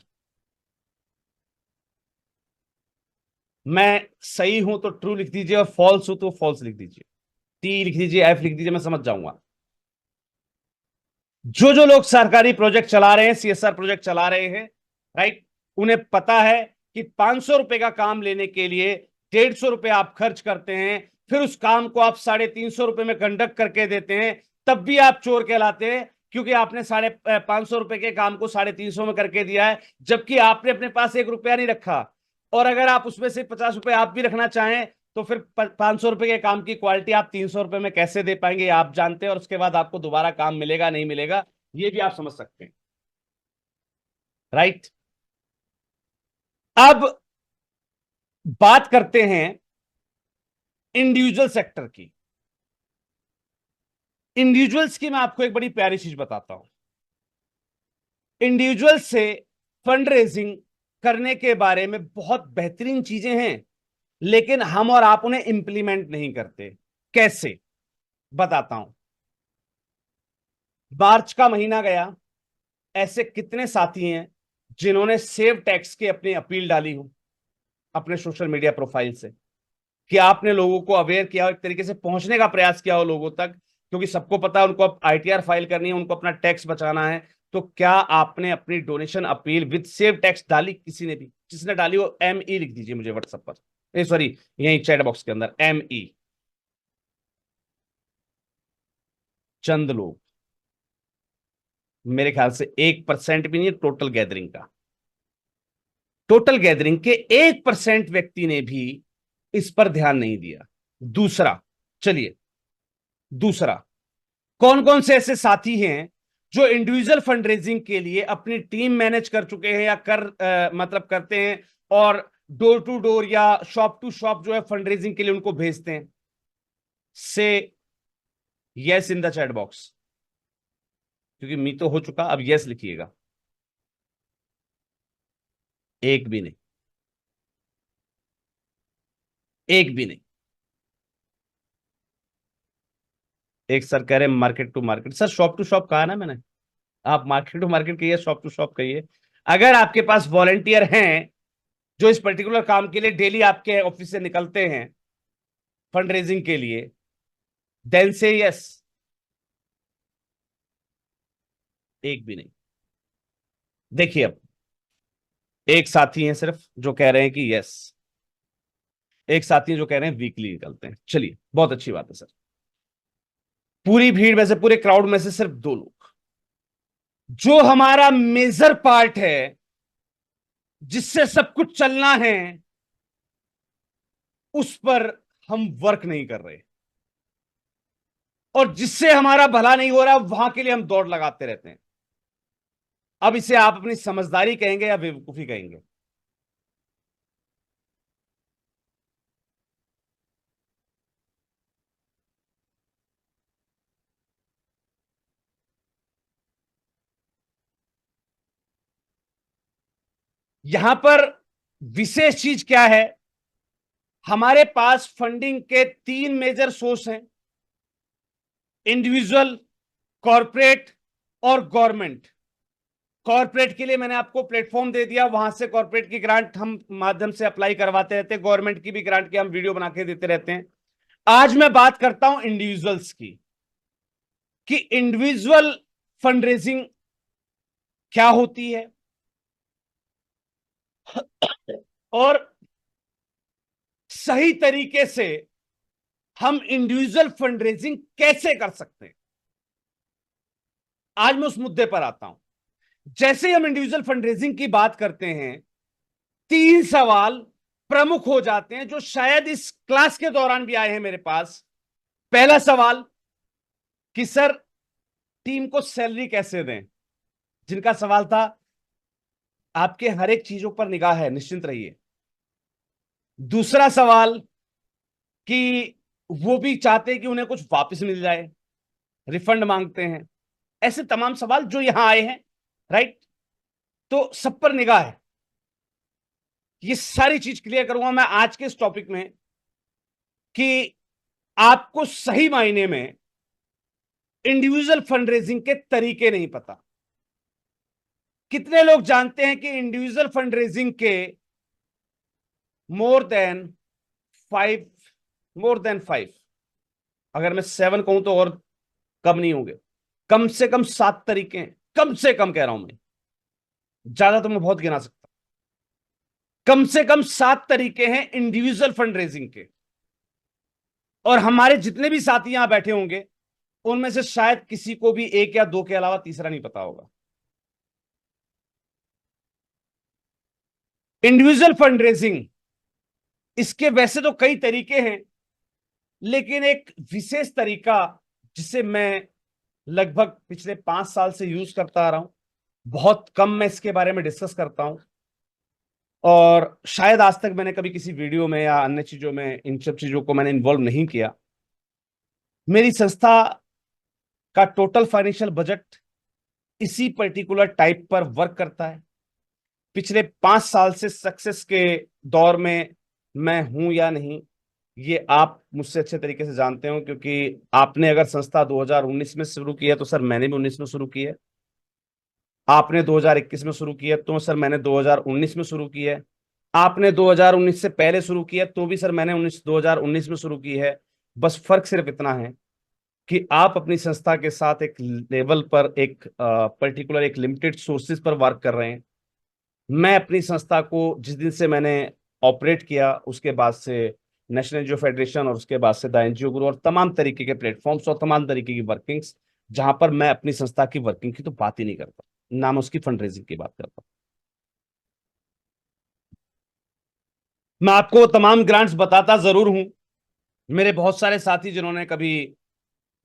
मैं सही हूं तो ट्रू लिख दीजिए और फॉल्स हूं तो फॉल्स लिख दीजिए। टी लिख दीजिए, एफ लिख दीजिए, मैं समझ जाऊंगा। जो जो लोग सरकारी प्रोजेक्ट चला रहे हैं, सीएसआर प्रोजेक्ट चला रहे हैं, राइट, उन्हें पता है कि 500 रुपए का काम लेने के लिए 150 रुपए आप खर्च करते हैं, फिर उस काम को आप 350 रुपए में कंडक्ट करके देते हैं, तब भी आप चोर कहलाते हैं। क्योंकि आपने 550 रुपए के काम को 350 में करके दिया है, जबकि आपने अपने पास 1 रुपया नहीं रखा। और अगर आप उसमें से 50 रुपए आप भी रखना चाहें तो फिर 500 रुपए के काम की क्वालिटी आप 300 रुपए में कैसे दे पाएंगे, आप जानते हैं। और उसके बाद आपको दोबारा काम मिलेगा नहीं मिलेगा, ये भी आप समझ सकते हैं, राइट? अब बात करते हैं इंडिविजुअल सेक्टर की। इंडिविजुअल्स की मैं आपको एक बड़ी प्यारी चीज बताता हूं। इंडिविजुअल से फंड रेजिंग करने के बारे में बहुत बेहतरीन चीजें हैं, लेकिन हम और आप उन्हें इंप्लीमेंट नहीं करते। कैसे? बताता हूं। मार्च का महीना गया, ऐसे कितने साथी हैं जिन्होंने सेव टैक्स की अपनी अपील डाली हो अपने सोशल मीडिया प्रोफाइल से, कि आपने लोगों को अवेयर किया हो, एक तरीके से पहुंचने का प्रयास किया हो लोगों तक? क्योंकि सबको पता है उनको अब आईटीआर फाइल करनी है, उनको अपना टैक्स बचाना है। तो क्या आपने अपनी donation appeal with save tax डाली? किसी ने भी? जिसने डाली हो एम ई लिख दीजिए मुझे व्हाट्सएप पर, सॉरी यही चैट बॉक्स के अंदर एम ई। चंद लोग, मेरे ख्याल से 1% भी नहीं, टोटल गैदरिंग का, टोटल गैदरिंग के 1% व्यक्ति ने भी इस पर ध्यान नहीं दिया। दूसरा, चलिए दूसरा, कौन कौन से ऐसे साथी हैं जो इंडिविजुअल फंड रेजिंग के लिए अपनी टीम मैनेज कर चुके हैं या मतलब करते हैं, और डोर टू डोर या शॉप टू शॉप जो है फंड रेजिंग के लिए उनको भेजते हैं? से yes in the chat box, क्योंकि मी तो हो चुका, अब यस लिखिएगा। एक भी नहीं, एक भी नहीं। एक सर कह रहे हैं market to market. Sir shop to shop कहा ना मैंने, आप मार्केट टू मार्केट कहिए, शॉप टू शॉप कहिए। अगर आपके पास वॉलेंटियर हैं जो इस पर्टिकुलर काम के लिए डेली आपके ऑफिस से निकलते हैं फंड रेजिंग के लिए, देन से यस। एक भी नहीं। देखिए, अब एक साथी हैं सिर्फ जो कह रहे हैं कि यस, एक साथी हैं जो कह रहे हैं वीकली निकलते हैं। चलिए, बहुत अच्छी बात है सर। पूरी भीड़ में से, पूरे क्राउड में से सिर्फ दो लोग, जो हमारा मेजर पार्ट है जिससे सब कुछ चलना है, उस पर हम वर्क नहीं कर रहे, और जिससे हमारा भला नहीं हो रहा वहां के लिए हम दौड़ लगाते रहते हैं। अब इसे आप अपनी समझदारी कहेंगे या बेवकूफी कहेंगे? यहां पर विशेष चीज क्या है, हमारे पास फंडिंग के तीन मेजर सोर्स हैं, इंडिविजुअल, कॉरपोरेट और गवर्नमेंट। कॉरपोरेट के लिए मैंने आपको प्लेटफॉर्म दे दिया, वहां से कॉरपोरेट की ग्रांट हम माध्यम से अप्लाई करवाते रहते हैं, गवर्नमेंट की भी ग्रांट की हम वीडियो बना के देते रहते हैं। आज मैं बात करता हूं इंडिविजुअल्स की, कि इंडिविजुअल फंड रेजिंग क्या होती है और सही तरीके से हम इंडिविजुअल फंड रेजिंग कैसे कर सकते हैं। आज मैं उस मुद्दे पर आता हूं। जैसे ही हम इंडिविजुअल फंड रेजिंग की बात करते हैं, तीन सवाल प्रमुख हो जाते हैं जो शायद इस क्लास के दौरान भी आए हैं मेरे पास। पहला सवाल कि सर, टीम को सैलरी कैसे दें? जिनका सवाल था, आपके हर एक चीजों पर निगाह है, निश्चिंत रहिए। दूसरा सवाल कि वो भी चाहते हैं कि उन्हें कुछ वापस मिल जाए, रिफंड मांगते हैं। ऐसे तमाम सवाल जो यहां आए हैं, राइट? तो सब पर निगाह है। ये सारी चीज क्लियर करूंगा मैं आज के इस टॉपिक में, कि आपको सही मायने में इंडिविजुअल फंड रेजिंग के तरीके नहीं पता। कितने लोग जानते हैं कि इंडिविजुअल फंड रेजिंग के more than five, more than five, अगर मैं सेवन कहूं तो और कम नहीं होंगे, कम से कम सात तरीके हैं। कम से कम कह रहा हूं मैं, ज्यादा तो मैं बहुत गिना सकता। कम से कम सात तरीके हैं इंडिविजुअल फंड रेजिंग के, और हमारे जितने भी साथी यहां बैठे होंगे उनमें से शायद किसी को भी एक या दो के अलावा तीसरा नहीं पता होगा। इंडिविजुअल फंड रेजिंग, इसके वैसे तो कई तरीके हैं, लेकिन एक विशेष तरीका जिसे मैं लगभग पिछले 5 साल से यूज करता आ रहा हूं, बहुत कम मैं इसके बारे में डिस्कस करता हूं, और शायद आज तक मैंने कभी किसी वीडियो में या अन्य चीजों में इन सब चीजों को मैंने इन्वॉल्व नहीं किया। मेरी संस्था का टोटल फाइनेंशियल बजट इसी पर्टिकुलर टाइप पर वर्क करता है। पिछले 5 साल से सक्सेस के दौर में मैं हूं या नहीं, ये आप मुझसे अच्छे तरीके से जानते हो, क्योंकि आपने अगर संस्था 2019 में शुरू की है तो सर मैंने भी 19 में शुरू की है। आपने 2021 में शुरू की है तो सर मैंने 2019 में शुरू की है। आपने 2019 से पहले शुरू किया तो भी सर मैंने 2019 में शुरू की है। बस फर्क सिर्फ इतना है कि आप अपनी संस्था के साथ एक लेवल पर, एक पर्टिकुलर, एक लिमिटेड सोर्सेज पर वर्क कर रहे हैं। मैं अपनी संस्था को जिस दिन से मैंने ऑपरेट किया, उसके बाद से नेशनल एनजीओ फेडरेशन, और उसके बाद से द एनजीओ गुरु, और तमाम तरीके के प्लेटफॉर्म्स और तमाम तरीके की वर्किंग्स, जहां पर मैं अपनी संस्था की वर्किंग की तो बात ही नहीं करता, ना मैं उसकी फंड रेजिंग की बात करता। मैं आपको तमाम ग्रांट्स बताता जरूर हूं। मेरे बहुत सारे साथी जिन्होंने कभी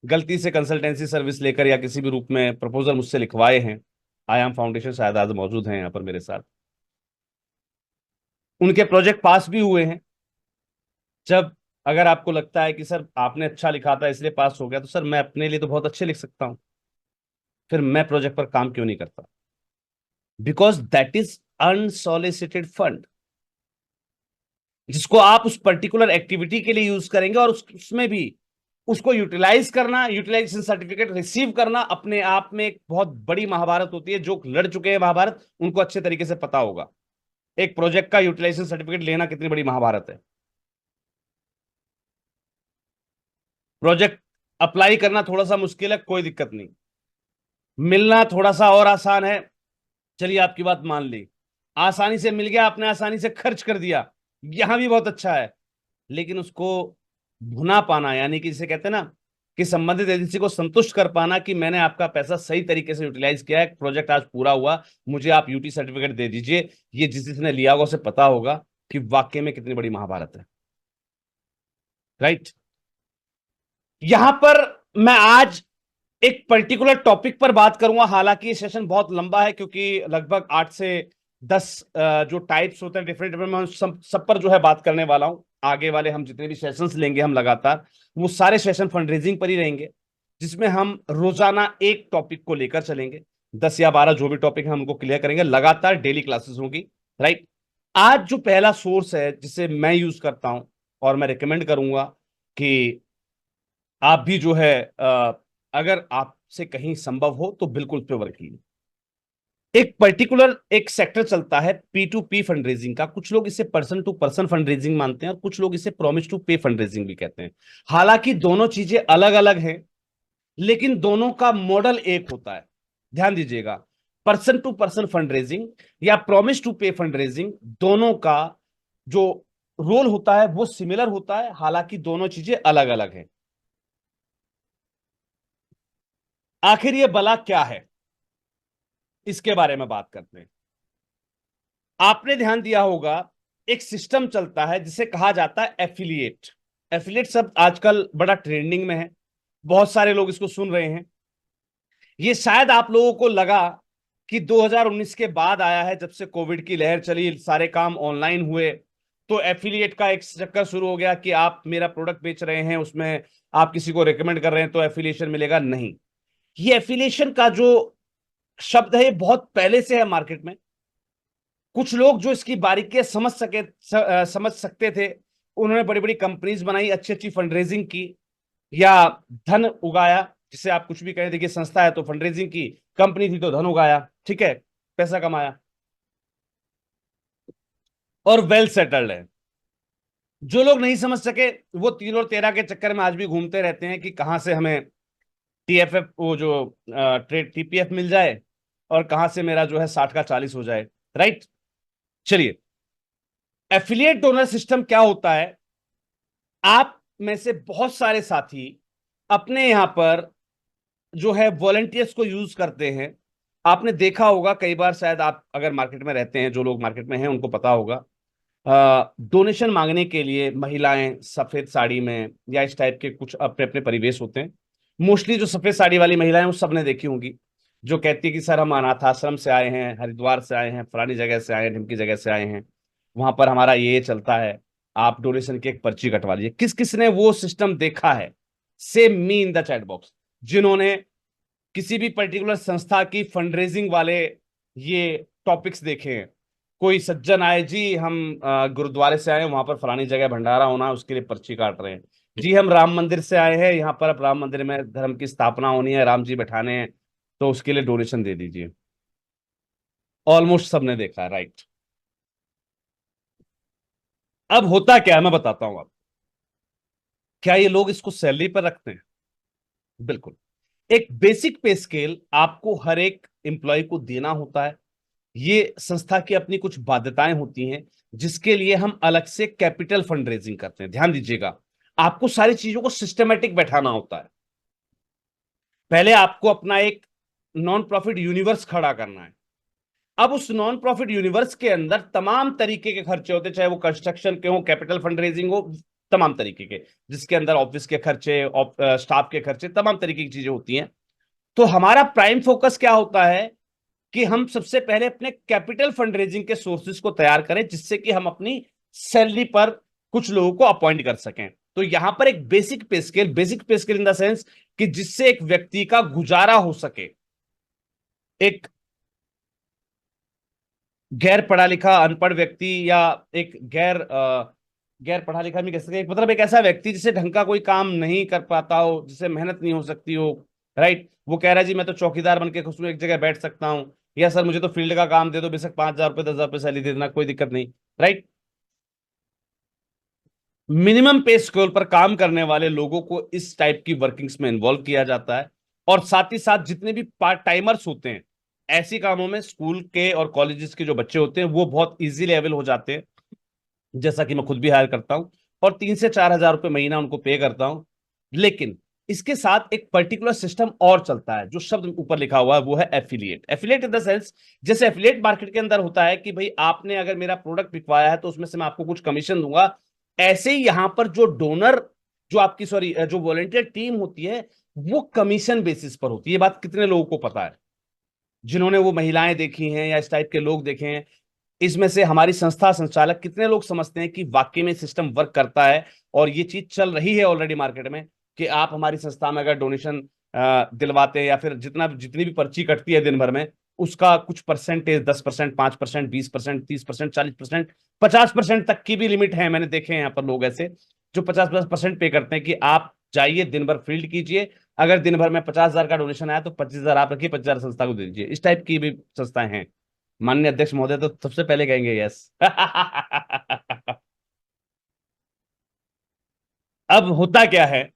गलती से कंसल्टेंसी सर्विस लेकर या किसी भी रूप में प्रपोजल मुझसे लिखवाए हैं, आयाम फाउंडेशन शायद आज मौजूद हैं यहाँ पर मेरे साथ, उनके प्रोजेक्ट पास भी हुए हैं। जब अगर आपको लगता है कि सर आपने अच्छा लिखा था इसलिए पास हो गया, तो सर मैं अपने लिए तो बहुत अच्छे लिख सकता हूं, फिर मैं प्रोजेक्ट पर काम क्यों नहीं करता? Because that is unsolicited fund, जिसको आप उस पर्टिकुलर एक्टिविटी के लिए यूज करेंगे, और उसमें भी उसको यूटिलाइज करना, यूटिलाइजेशन सर्टिफिकेट रिसीव करना, अपने आप में एक बहुत बड़ी महाभारत होती है। जो लड़ चुके हैं महाभारत उनको अच्छे तरीके से पता होगा। एक प्रोजेक्ट का यूटिलाइजेशन सर्टिफिकेट लेना कितनी बड़ी महाभारत है। प्रोजेक्ट अप्लाई करना थोड़ा सा मुश्किल है, कोई दिक्कत नहीं। मिलना थोड़ा सा और आसान है, चलिए आपकी बात मान ली। आसानी से मिल गया, आपने आसानी से खर्च कर दिया, यहां भी बहुत अच्छा है। लेकिन उसको भुना पाना, यानी कि जिसे कहते हैं ना कि संबंधित एजेंसी को संतुष्ट कर पाना कि मैंने आपका पैसा सही तरीके से यूटिलाइज किया है, प्रोजेक्ट आज पूरा हुआ, मुझे आप यूटी सर्टिफिकेट दे दीजिए, ये जिसने लिया होगा उसे पता होगा कि वाकई में कितनी बड़ी महाभारत है। राइट। यहां पर मैं आज एक पर्टिकुलर टॉपिक पर बात करूंगा, हालांकि ये सेशन बहुत लंबा है क्योंकि लगभग 8 से 10 जो टाइप्स होते हैं डिफरेंट डिफरेंट, मैं सब पर जो है बात करने वाला हूं। आगे वाले हम जितने भी सेशंस लेंगे हम लगातार, वो सारे सेशन फंड रेजिंग पर ही रहेंगे, जिसमें हम रोजाना एक टॉपिक को लेकर चलेंगे। 10 या 12 जो भी टॉपिक है हम उनको क्लियर करेंगे, लगातार डेली क्लासेस होंगी। राइट। आज जो पहला सोर्स है जिसे मैं यूज करता हूं और मैं रिकमेंड करूंगा कि आप भी जो है अगर आपसे कहीं संभव हो तो बिल्कुल उस पे वर्क कीजिए। एक पर्टिकुलर एक सेक्टर चलता है P2P फंड रेजिंग का, कुछ लोग इसे person to person fund raising मानते हैं और कुछ लोग इसे promise to pay fund raising भी कहते हैं। हालांकि दोनों चीजें अलग अलग हैं, लेकिन दोनों का मॉडल एक होता है। ध्यान दीजिएगा, person to person fund raising या promise to pay fund raising, दोनों का जो रोल होता है वो सिमिलर होता है, हालांकि दोनों चीजें अलग अलग हैं। आखिर ये बला क्या है, इसके बारे में बात करते हैं। आपने ध्यान दिया होगा, एक सिस्टम चलता है जिसे कहा जाता है एफिलिएट। एफिलिएट शब्द आजकल बड़ा ट्रेंडिंग में है, बहुत सारे लोग इसको सुन रहे हैं। ये शायद आप लोगों को लगा कि 2019 के बाद आया है, जब से कोविड की लहर चली, सारे काम ऑनलाइन हुए, तो एफिलिएट का एक चक्कर शुरू हो गया कि आप मेरा प्रोडक्ट बेच रहे हैं, उसमें आप किसी को रेकमेंड कर रहे हैं तो एफिलिएशन मिलेगा। नहीं, ये एफिलिएशन का जो शब्द है ये बहुत पहले से है मार्केट में। कुछ लोग जो इसकी बारीकियां समझ सकते थे, उन्होंने बड़ी बड़ी कंपनीज बनाई, अच्छी अच्छी फंड रेजिंग की या धन उगाया, जिसे आप कुछ भी कहें। देखिए, संस्था है तो फंड रेजिंग की, कंपनी थी तो धन उगाया, ठीक है, पैसा कमाया और वेल सेटल्ड है। जो लोग नहीं समझ सके वो 3 और 13 के चक्कर में आज भी घूमते रहते हैं कि कहां से हमें टीएफएफ, वो जो ट्रेड टीपीएफ मिल जाए, और कहां से मेरा जो है 60 का 40 हो जाए। राइट। चलिए, एफिलिएट डोनर सिस्टम क्या होता है। आप में से बहुत सारे साथी अपने यहां पर जो है वॉलंटियर्स को यूज करते हैं। आपने देखा होगा कई बार, शायद आप अगर मार्केट में रहते हैं, जो लोग मार्केट में हैं उनको पता होगा, डोनेशन मांगने के लिए महिलाएं सफेद साड़ी में या इस टाइप के कुछ अपने अपने परिवेश होते हैं। मोस्टली जो सफेद साड़ी वाली महिलाएं वो सबने देखी होंगी, जो कहती है कि सर हम अनाथ आश्रम से आए हैं, हरिद्वार से आए हैं, फलानी जगह से आए हैं, ढिमकी जगह से आए हैं, वहां पर हमारा ये चलता है, आप डोनेशन की एक पर्ची कटवा लीजिए। किस किस ने वो सिस्टम देखा है? Same me in the chat box, जिन्होंने किसी भी पर्टिकुलर संस्था की फंड रेजिंग वाले ये टॉपिक्स देखे हैं। कोई सज्जन आए, जी हम गुरुद्वारे से आए हैं, वहां पर फलानी जगह भंडारा होना है, उसके लिए पर्ची काट रहे हैं। जी हम राम मंदिर से आए हैं, यहाँ पर अब राम मंदिर में धर्म की स्थापना होनी है, राम जी बैठाने हैं, तो उसके लिए डोनेशन दे दीजिए। ऑलमोस्ट सबने देखा है। राइट। अब होता क्या है मैं बताता हूं आपको। क्या ये लोग इसको सैलरी पर रखते हैं? बिल्कुल। एक बेसिक पे स्केल आपको हर एक एम्प्लॉय को देना होता है। ये संस्था की अपनी कुछ बाध्यताएं होती हैं, जिसके लिए हम अलग से कैपिटल फंड रेजिंग करते हैं। ध्यान दीजिएगा, आपको सारी चीजों को सिस्टमेटिक बैठाना होता है। पहले आपको अपना एक नॉन प्रॉफिट यूनिवर्स खड़ा करना है। अब उस नॉन प्रॉफिट यूनिवर्स के अंदर तमाम तरीके के खर्चे होते हैं, चाहे वो कंस्ट्रक्शन के हो, कैपिटल फंड रेजिंग हो, तमाम तरीके के, जिसके अंदर ऑफिस के खर्चे, स्टाफ के खर्चे, तमाम तरीके की चीजें होती हैं। तो हमारा प्राइम फोकस क्या होता है कि हम सबसे पहले अपने कैपिटल फंड रेजिंग के सोर्सेज को तैयार करें, जिससे कि हम अपनी सैलरी पर कुछ लोगों को अपॉइंट कर सकें। तो यहां पर एक बेसिक पे स्केल इन द सेंस कि जिससे एक व्यक्ति का गुजारा हो सके। एक गैर पढ़ा लिखा अनपढ़ व्यक्ति या एक गैर पढ़ा लिखा भी कह सकते हैं, मतलब एक ऐसा व्यक्ति जिसे ढंग का कोई काम नहीं कर पाता हो, जिसे मेहनत नहीं हो सकती हो। राइट। वो कह रहा है जी मैं तो चौकीदार बन के खुश हूं, एक जगह बैठ सकता हूं, या सर मुझे तो फील्ड का काम दे दो, बेशक 5,000 रुपये 10,000 रुपये सैलरी दे देना, कोई दिक्कत नहीं, राइट। मिनिमम पे स्केल पर काम करने वाले लोगों को इस टाइप की वर्किंग्स में इन्वॉल्व किया जाता है। और साथ ही साथ जितने भी पार्ट टाइमर्स होते हैं ऐसी कामों में, स्कूल के और कॉलेजेस के जो बच्चे होते हैं वो बहुत इजीली अवेल हो जाते हैं, जैसा कि मैं खुद भी हायर करता हूं, और 3 से 4 हजार रुपये महीना उनको पे करता हूं। लेकिन इसके साथ एक पर्टिकुलर सिस्टम और चलता है, जो शब्द ऊपर लिखा हुआ है वो है affiliate. Affiliate in the sense, जैसे एफिलिएट मार्केट के अंदर होता है कि भाई आपने अगर मेरा प्रोडक्ट बिकवाया है तो उसमें से मैं आपको कुछ कमीशन दूंगा, ऐसे ही यहां पर जो डोनर, जो आपकी सॉरी जो वॉलंटियर टीम होती है वो कमीशन बेसिस पर होती है। ये बात कितने लोगों को पता है, जिन्होंने वो महिलाएं देखी हैं या इस टाइप के लोग देखे हैं? इसमें से हमारी संस्था संचालक कितने लोग समझते हैं कि वाकई में सिस्टम वर्क करता है और ये चीज चल रही है ऑलरेडी मार्केट में, कि आप हमारी संस्था में अगर डोनेशन दिलवाते हैं या फिर जितनी भी पर्ची कटती है दिन भर में, उसका कुछ परसेंटेज, 10%, 5%, 20%, 30%, 40%, 50% तक की भी लिमिट है। मैंने देखे हैं यहाँ पर लोग ऐसे जो 50% पे करते हैं कि आप जाइए दिन भर फील्ड कीजिए, अगर दिन भर में 50,000 का डोनेशन आया तो 25,000 आप रखिए, 25,000 संस्था को दे दीजिए। इस टाइप की भी संस्थाएं हैं। माननीय अध्यक्ष महोदय तो सबसे पहले कहेंगे यस। अब होता क्या है,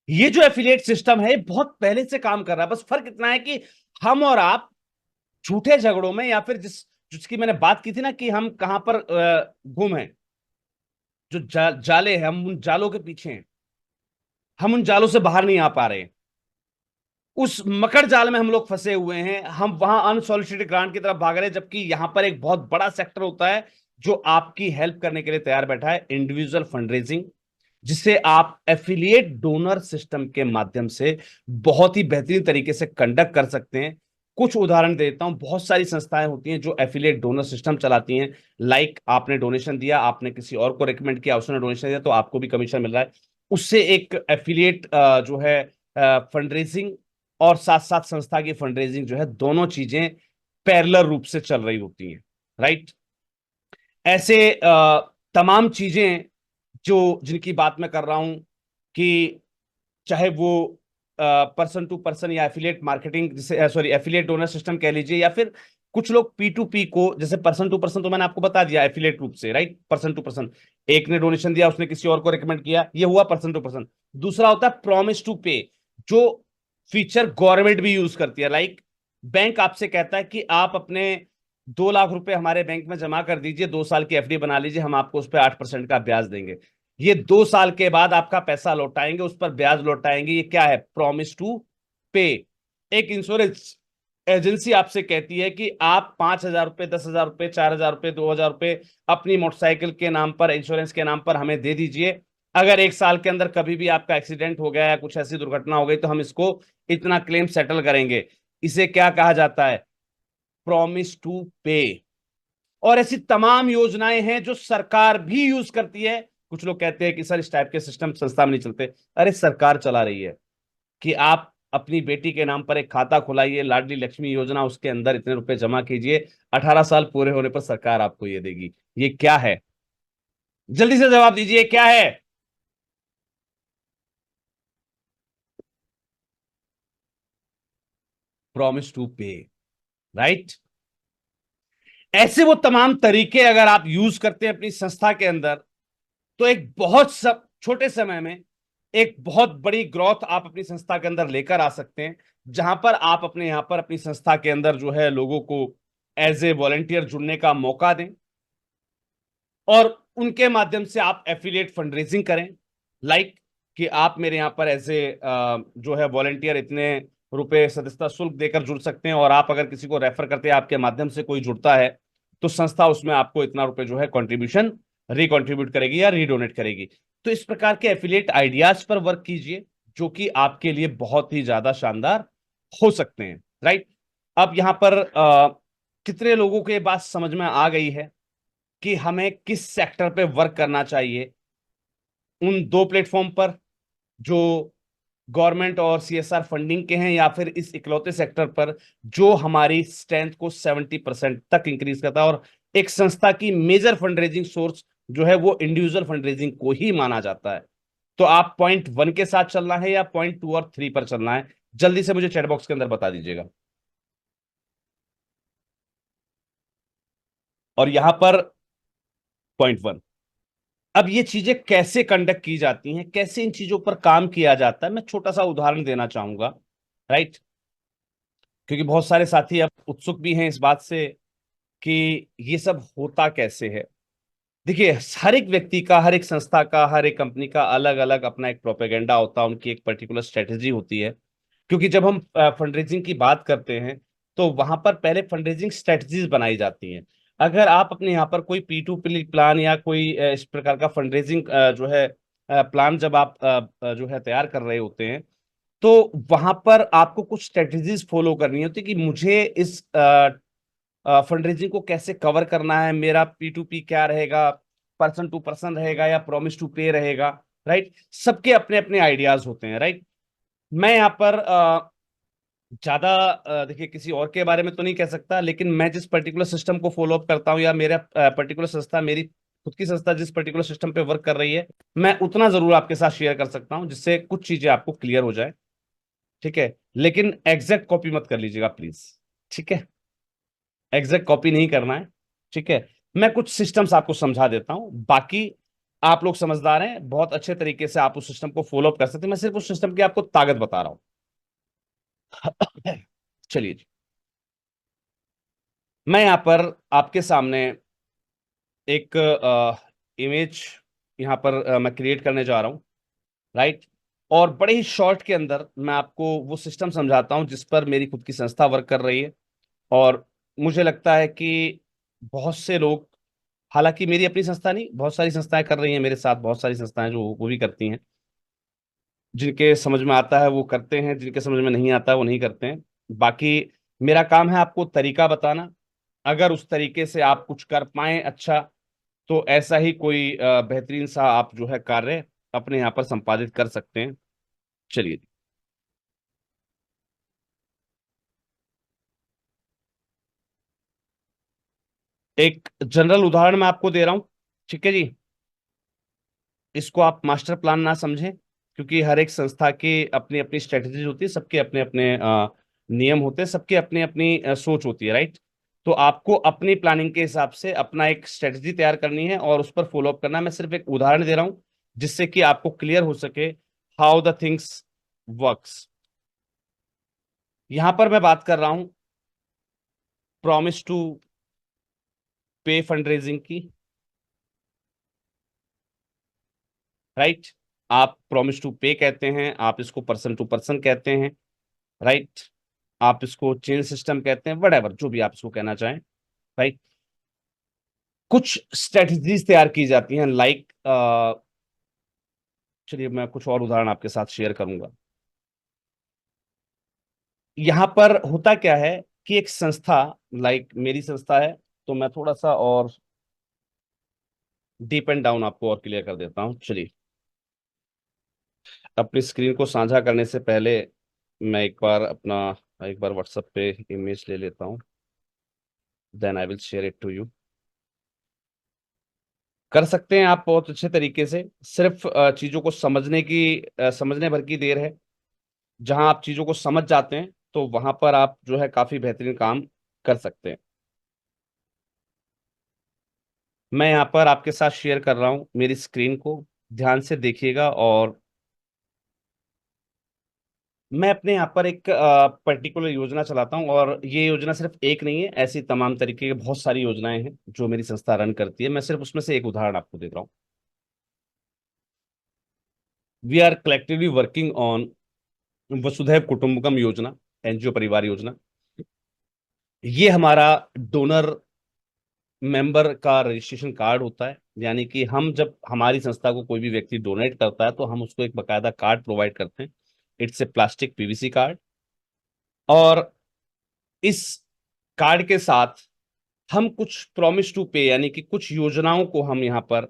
ये जो एफिलिएट सिस्टम है बहुत पहले से काम कर रहा है, बस फर्क इतना है कि हम और आप झूठे झगड़ों में या फिर जिसकी मैंने बात की थी ना कि हम कहां पर गुम हैं, जो जाले हैं, हम उन जालों के पीछे हैं, हम उन जालों से बाहर नहीं आ पा रहे हैं, उस मकर जाल में हम लोग फंसे हुए हैं। हम वहां अनसॉलिसिटेड ग्रांट की तरफ भाग रहे हैं, जबकि यहां पर एक बहुत बड़ा सेक्टर होता है जो आपकी हेल्प करने के लिए तैयार बैठा है, इंडिविजुअल फंड, जिसे आप एफिलिएट डोनर सिस्टम के माध्यम से बहुत ही बेहतरीन तरीके से कंडक्ट कर सकते हैं। कुछ उदाहरण देता हूं, बहुत सारी संस्थाएं होती हैं जो एफिलिएट डोनर सिस्टम चलाती हैं। लाइक आपने डोनेशन दिया, आपने किसी और को रिकमेंड किया, उसने डोनेशन दिया तो आपको भी कमीशन मिल रहा है, उससे एक एफिलिएट जो है फंड, और साथ साथ संस्था की फंड जो है, दोनों चीजें पैरेलल रूप से चल रही होती हैं, राइट। ऐसे तमाम चीजें जो जिनकी बात मैं कर रहा हूं, कि चाहे वो पर्सन टू पर्सन या एफिलिएट मार्केटिंग, जिसे सॉरी एफिलिएट डोनर सिस्टम कह लीजिए, या फिर कुछ लोग पी टू पी को, जैसे पर्सन टू पर्सन तो मैंने आपको बता दिया एफिलिएट रूप से, राइट। पर्सन टू पर्सन, एक ने डोनेशन दिया, उसने किसी और को रिकमेंड किया, ये हुआ पर्सन टू पर्सन। दूसरा होता है प्रॉमिस टू पे, जो फीचर गवर्नमेंट भी यूज करती है। लाइक बैंक आपसे कहता है कि आप अपने 2 लाख रुपए हमारे बैंक में जमा कर दीजिए, 2 साल की एफडी बना लीजिए, हम आपको उस पर 8% का ब्याज देंगे। ये 2 साल के बाद आपका पैसा लौटाएंगे, उस पर ब्याज लौटाएंगे। ये क्या है? प्रॉमिस टू पे। एक इंश्योरेंस एजेंसी आपसे कहती है कि आप 5,000 रुपए, 10,000 रुपए, 4,000 रुपए, 2,000 रुपए अपनी मोटरसाइकिल के नाम पर, इंश्योरेंस के नाम पर हमें दे दीजिए। अगर 1 साल के अंदर कभी भी आपका एक्सीडेंट हो गया या कुछ ऐसी दुर्घटना हो गई तो हम इसको इतना क्लेम सेटल करेंगे। इसे क्या कहा जाता है? प्रॉमिस टू पे। और ऐसी तमाम योजनाएं हैं जो सरकार भी यूज करती है। कुछ लोग कहते हैं कि सर इस टाइप के सिस्टम संस्था में नहीं चलते। अरे सरकार चला रही है कि आप अपनी बेटी के नाम पर एक खाता खुलाइए, लाडली लक्ष्मी योजना, उसके अंदर इतने रुपए जमा कीजिए, 18 साल पूरे होने पर सरकार आपको ये देगी। ये क्या है? जल्दी से जवाब दीजिए, क्या है? प्रॉमिस टू पे, राइट। ऐसे वो तमाम तरीके अगर आप यूज करते हैं अपनी संस्था के अंदर, तो एक बहुत सब छोटे समय में एक बहुत बड़ी ग्रोथ आप अपनी संस्था के अंदर लेकर आ सकते हैं, जहां पर आप अपने यहां पर अपनी संस्था के अंदर जो है लोगों को एज ए वॉलंटियर जुड़ने का मौका दें, और उनके माध्यम से आप एफिलिएट फंड करें। लाइक कि आप मेरे यहाँ पर एज ए जो है वॉलंटियर इतने रुपए सदस्यता शुल्क देकर जुड़ सकते हैं, और आप अगर किसी को रेफर करते हैं, आपके माध्यम से कोई जुड़ता है, तो संस्था उसमें आपको इतना रुपए जो है कंट्रीब्यूशन रिकॉन्ट्रीब्यूट करेगी या रीडोनेट करेगी। तो इस प्रकार के एफिलिएट आइडियाज पर वर्क कीजिए, जो कि आपके लिए बहुत ही ज्यादा शानदार हो सकते हैं, राइट। अब यहां पर कितने लोगों को ये बात समझ में आ गई है कि हमें किस सेक्टर पे वर्क करना चाहिए, उन दो प्लेटफॉर्म पर जो गवर्नमेंट और सीएसआर फंडिंग के हैं, या फिर इस इकलौते सेक्टर पर जो हमारी स्ट्रेंथ को 70% तक इंक्रीज करता है। और एक संस्था की मेजर फंड सोर्स जो है वो इंडिविजुअल फंड को ही माना जाता है। तो आप पॉइंट 1 के साथ चलना है या पॉइंट 2 और 3 पर चलना है? जल्दी से मुझे चैट बॉक्स के अंदर बता दीजिएगा। और यहां पर पॉइंट 1। अब ये चीजें कैसे कंडक्ट की जाती हैं, कैसे इन चीजों पर काम किया जाता है, मैं छोटा सा उदाहरण देना चाहूंगा। राइट। क्योंकि बहुत सारे साथी अब उत्सुक भी हैं इस बात से कि ये सब होता कैसे है। देखिए, हर एक व्यक्ति का, हर एक संस्था का, हर एक कंपनी का अलग अलग अपना एक प्रोपेगेंडा होता है, उनकी एक पर्टिकुलर स्ट्रेटेजी होती है। क्योंकि जब हम फंडरेजिंग की बात करते हैं तो वहां पर पहले फंडरेजिंग स्ट्रेटजीज बनाई जाती हैं। अगर आप अपने यहाँ पर कोई P2P प्लान या कोई इस प्रकार का फंडरेजिंग जो है प्लान जब आप जो है तैयार कर रहे होते हैं, तो वहां पर आपको कुछ स्ट्रेटजीज फॉलो करनी होती है कि मुझे इस फंडरेजिंग को कैसे कवर करना है, मेरा P2P क्या रहेगा, पर्सन टू पर्सन रहेगा या प्रॉमिस टू पे रहेगा। राइट। सबके अपने अपने आइडियाज होते हैं। राइट। मैं यहाँ पर ज्यादा देखिए किसी और के बारे में तो नहीं कह सकता, लेकिन मैं जिस पर्टिकुलर सिस्टम को फॉलो अप करता हूँ या मेरा पर्टिकुलर संस्था, मेरी खुद की संस्था जिस पर्टिकुलर सिस्टम पे वर्क कर रही है, मैं उतना जरूर आपके साथ शेयर कर सकता हूँ जिससे कुछ चीजें आपको क्लियर हो जाए। ठीक है। लेकिन एग्जैक्ट कॉपी मत कर लीजिएगा प्लीज। ठीक है। एग्जैक्ट कॉपी नहीं करना है। ठीक है। मैं कुछ सिस्टम्स आपको समझा देता हूं, बाकी आप लोग समझदार हैं, बहुत अच्छे तरीके से आप उस सिस्टम को फॉलो अप कर सकते हैं। मैं सिर्फ उस सिस्टम की आपको ताकत बता रहा हूं। चलिए जी। मैं यहां पर आपके सामने एक इमेज यहां पर मैं क्रिएट करने जा रहा हूं। राइट। और बड़े ही शॉर्ट के अंदर मैं आपको वो सिस्टम समझाता हूं जिस पर मेरी खुद की संस्था वर्क कर रही है। और मुझे लगता है कि बहुत से लोग, हालांकि मेरी अपनी संस्था नहीं, बहुत सारी संस्थाएं कर रही हैं मेरे साथ, बहुत सारी संस्थाएं जो वो भी करती हैं, जिनके समझ में आता है वो करते हैं, जिनके समझ में नहीं आता है वो नहीं करते हैं। बाकी मेरा काम है आपको तरीका बताना। अगर उस तरीके से आप कुछ कर पाए अच्छा, तो ऐसा ही कोई बेहतरीन सा आप जो है कार्य अपने यहाँ पर संपादित कर सकते हैं। चलिए। एक जनरल उदाहरण मैं आपको दे रहा हूं। ठीक है जी। इसको आप मास्टर प्लान ना समझें, क्योंकि हर एक संस्था की अपनी अपनी स्ट्रेटजीज होती है, सबके अपने अपने नियम होते हैं, सबके अपनी अपनी सोच होती है। राइट। तो आपको अपनी प्लानिंग के हिसाब से अपना एक स्ट्रेटजी तैयार करनी है और उस पर फॉलो अप करना है। मैं सिर्फ एक उदाहरण दे रहा हूं जिससे कि आपको क्लियर हो सके हाउ द थिंग्स वर्क्स। यहां पर मैं बात कर रहा हूं promise to pay fund raising की। राइट। आप प्रॉमिस टू पे कहते हैं, आप इसको पर्सन टू पर्सन कहते हैं। राइट। आप इसको चेन सिस्टम कहते हैं, वट जो भी आप इसको कहना चाहें। राइट। कुछ स्ट्रेटजीज तैयार की जाती हैं, लाइक चलिए मैं कुछ और उदाहरण आपके साथ शेयर करूंगा। यहां पर होता क्या है कि एक संस्था, लाइक मेरी संस्था है, तो मैं थोड़ा सा और डीप एंड डाउन आपको और क्लियर कर देता हूं। चलिए, अपनी स्क्रीन को साझा करने से पहले मैं एक बार व्हाट्सएप पे इमेज ले लेता हूं, then I will share it to you. कर सकते हैं आप बहुत अच्छे तरीके से, सिर्फ चीजों को समझने भर की देर है। जहां आप चीजों को समझ जाते हैं तो वहां पर आप जो है काफी बेहतरीन काम कर सकते हैं। मैं यहाँ पर आपके साथ शेयर कर रहा हूं मेरी स्क्रीन को, ध्यान से देखिएगा। और मैं अपने यहाँ पर एक पर्टिकुलर योजना चलाता हूँ, और ये योजना सिर्फ एक नहीं है, ऐसी तमाम तरीके की बहुत सारी योजनाएं हैं जो मेरी संस्था रन करती है। मैं सिर्फ उसमें से एक उदाहरण आपको देता हूँ। We are collectively working on Vasudhaiva Kutumbakam योजना, एनजीओ परिवार योजना। ये हमारा डोनर मेंबर का रजिस्ट्रेशन कार्ड होता है। यानी कि हम जब हमारी संस्था को कोई भी व्यक्ति डोनेट करता है तो हम उसको एक बकायदा कार्ड प्रोवाइड करते हैं। It's a plastic PVC card. और इस कार्ड के साथ हम कुछ प्रॉमिस टू पे, यानी कि कुछ योजनाओं को हम यहाँ पर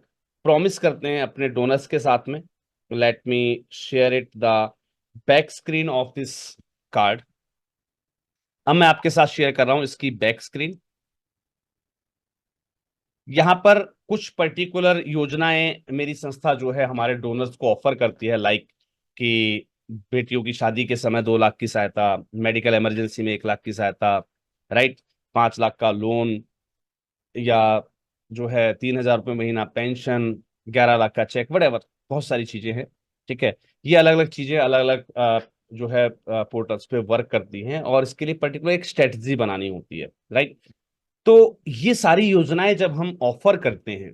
प्रॉमिस करते हैं अपने डोनर्स के साथ में। Let me share it the back screen of this card. अब मैं आपके साथ शेयर कर रहा हूं इसकी बैक स्क्रीन। यहाँ पर कुछ पर्टिकुलर योजनाएं मेरी संस्था जो है हमारे डोनर्स को ऑफर करती है, लाइक कि बेटियों की शादी के समय 2 लाख की सहायता, मेडिकल इमरजेंसी में 1 लाख की सहायता। राइट। 5 लाख का लोन, या जो है 3,000 रुपये महीना पेंशन, 11 लाख का चेक, वटेवर, बहुत सारी चीजें हैं। ठीक है, ये अलग अलग चीजें अलग अलग जो है पोर्टल्स पे वर्क करती हैं, और इसके लिए पर्टिकुलर एक स्ट्रेटजी बनानी होती है, राइट। तो ये सारी योजनाएं जब हम ऑफर करते हैं,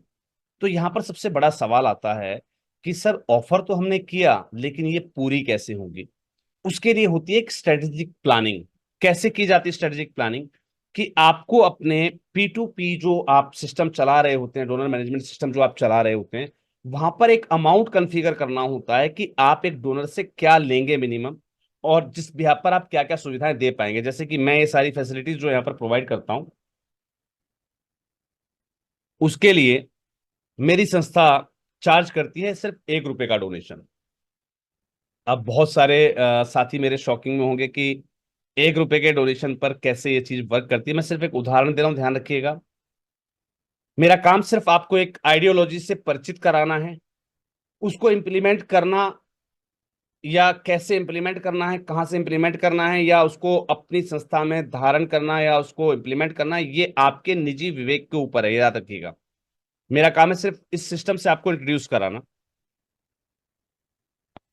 तो यहां पर सबसे बड़ा सवाल आता है कि सर ऑफर तो हमने किया, लेकिन ये पूरी कैसे होगी। उसके लिए होती है एक स्ट्रेटेजिक प्लानिंग। कैसे की जाती है स्ट्रेटेजिक प्लानिंग? कि आपको अपने P2P जो आप सिस्टम चला रहे होते हैं, डोनर मैनेजमेंट सिस्टम जो आप चला रहे होते हैं, वहां पर एक अमाउंट कॉन्फ़िगर करना होता है कि आप एक डोनर से क्या लेंगे मिनिमम, और जिस भी पर आप क्या क्या सुविधाएं दे पाएंगे। जैसे कि मैं ये सारी फैसिलिटीज जो यहाँ पर प्रोवाइड करता हूं, उसके लिए मेरी संस्था चार्ज करती है सिर्फ 1 रुपए का डोनेशन। अब बहुत सारे साथी मेरे शॉकिंग में होंगे कि 1 रुपए के डोनेशन पर कैसे ये चीज वर्क करती है। मैं सिर्फ एक उदाहरण दे रहा हूं, ध्यान रखिएगा। मेरा काम सिर्फ आपको एक आइडियोलॉजी से परिचित कराना है, उसको इम्प्लीमेंट करना, या कैसे इम्प्लीमेंट करना है, कहाँ से इम्प्लीमेंट करना है, या उसको अपनी संस्था में धारण करना है, या उसको इम्प्लीमेंट करना है, ये आपके निजी विवेक के ऊपर है, याद रखिएगा। मेरा काम है सिर्फ इस सिस्टम से आपको इंट्रोड्यूस कराना।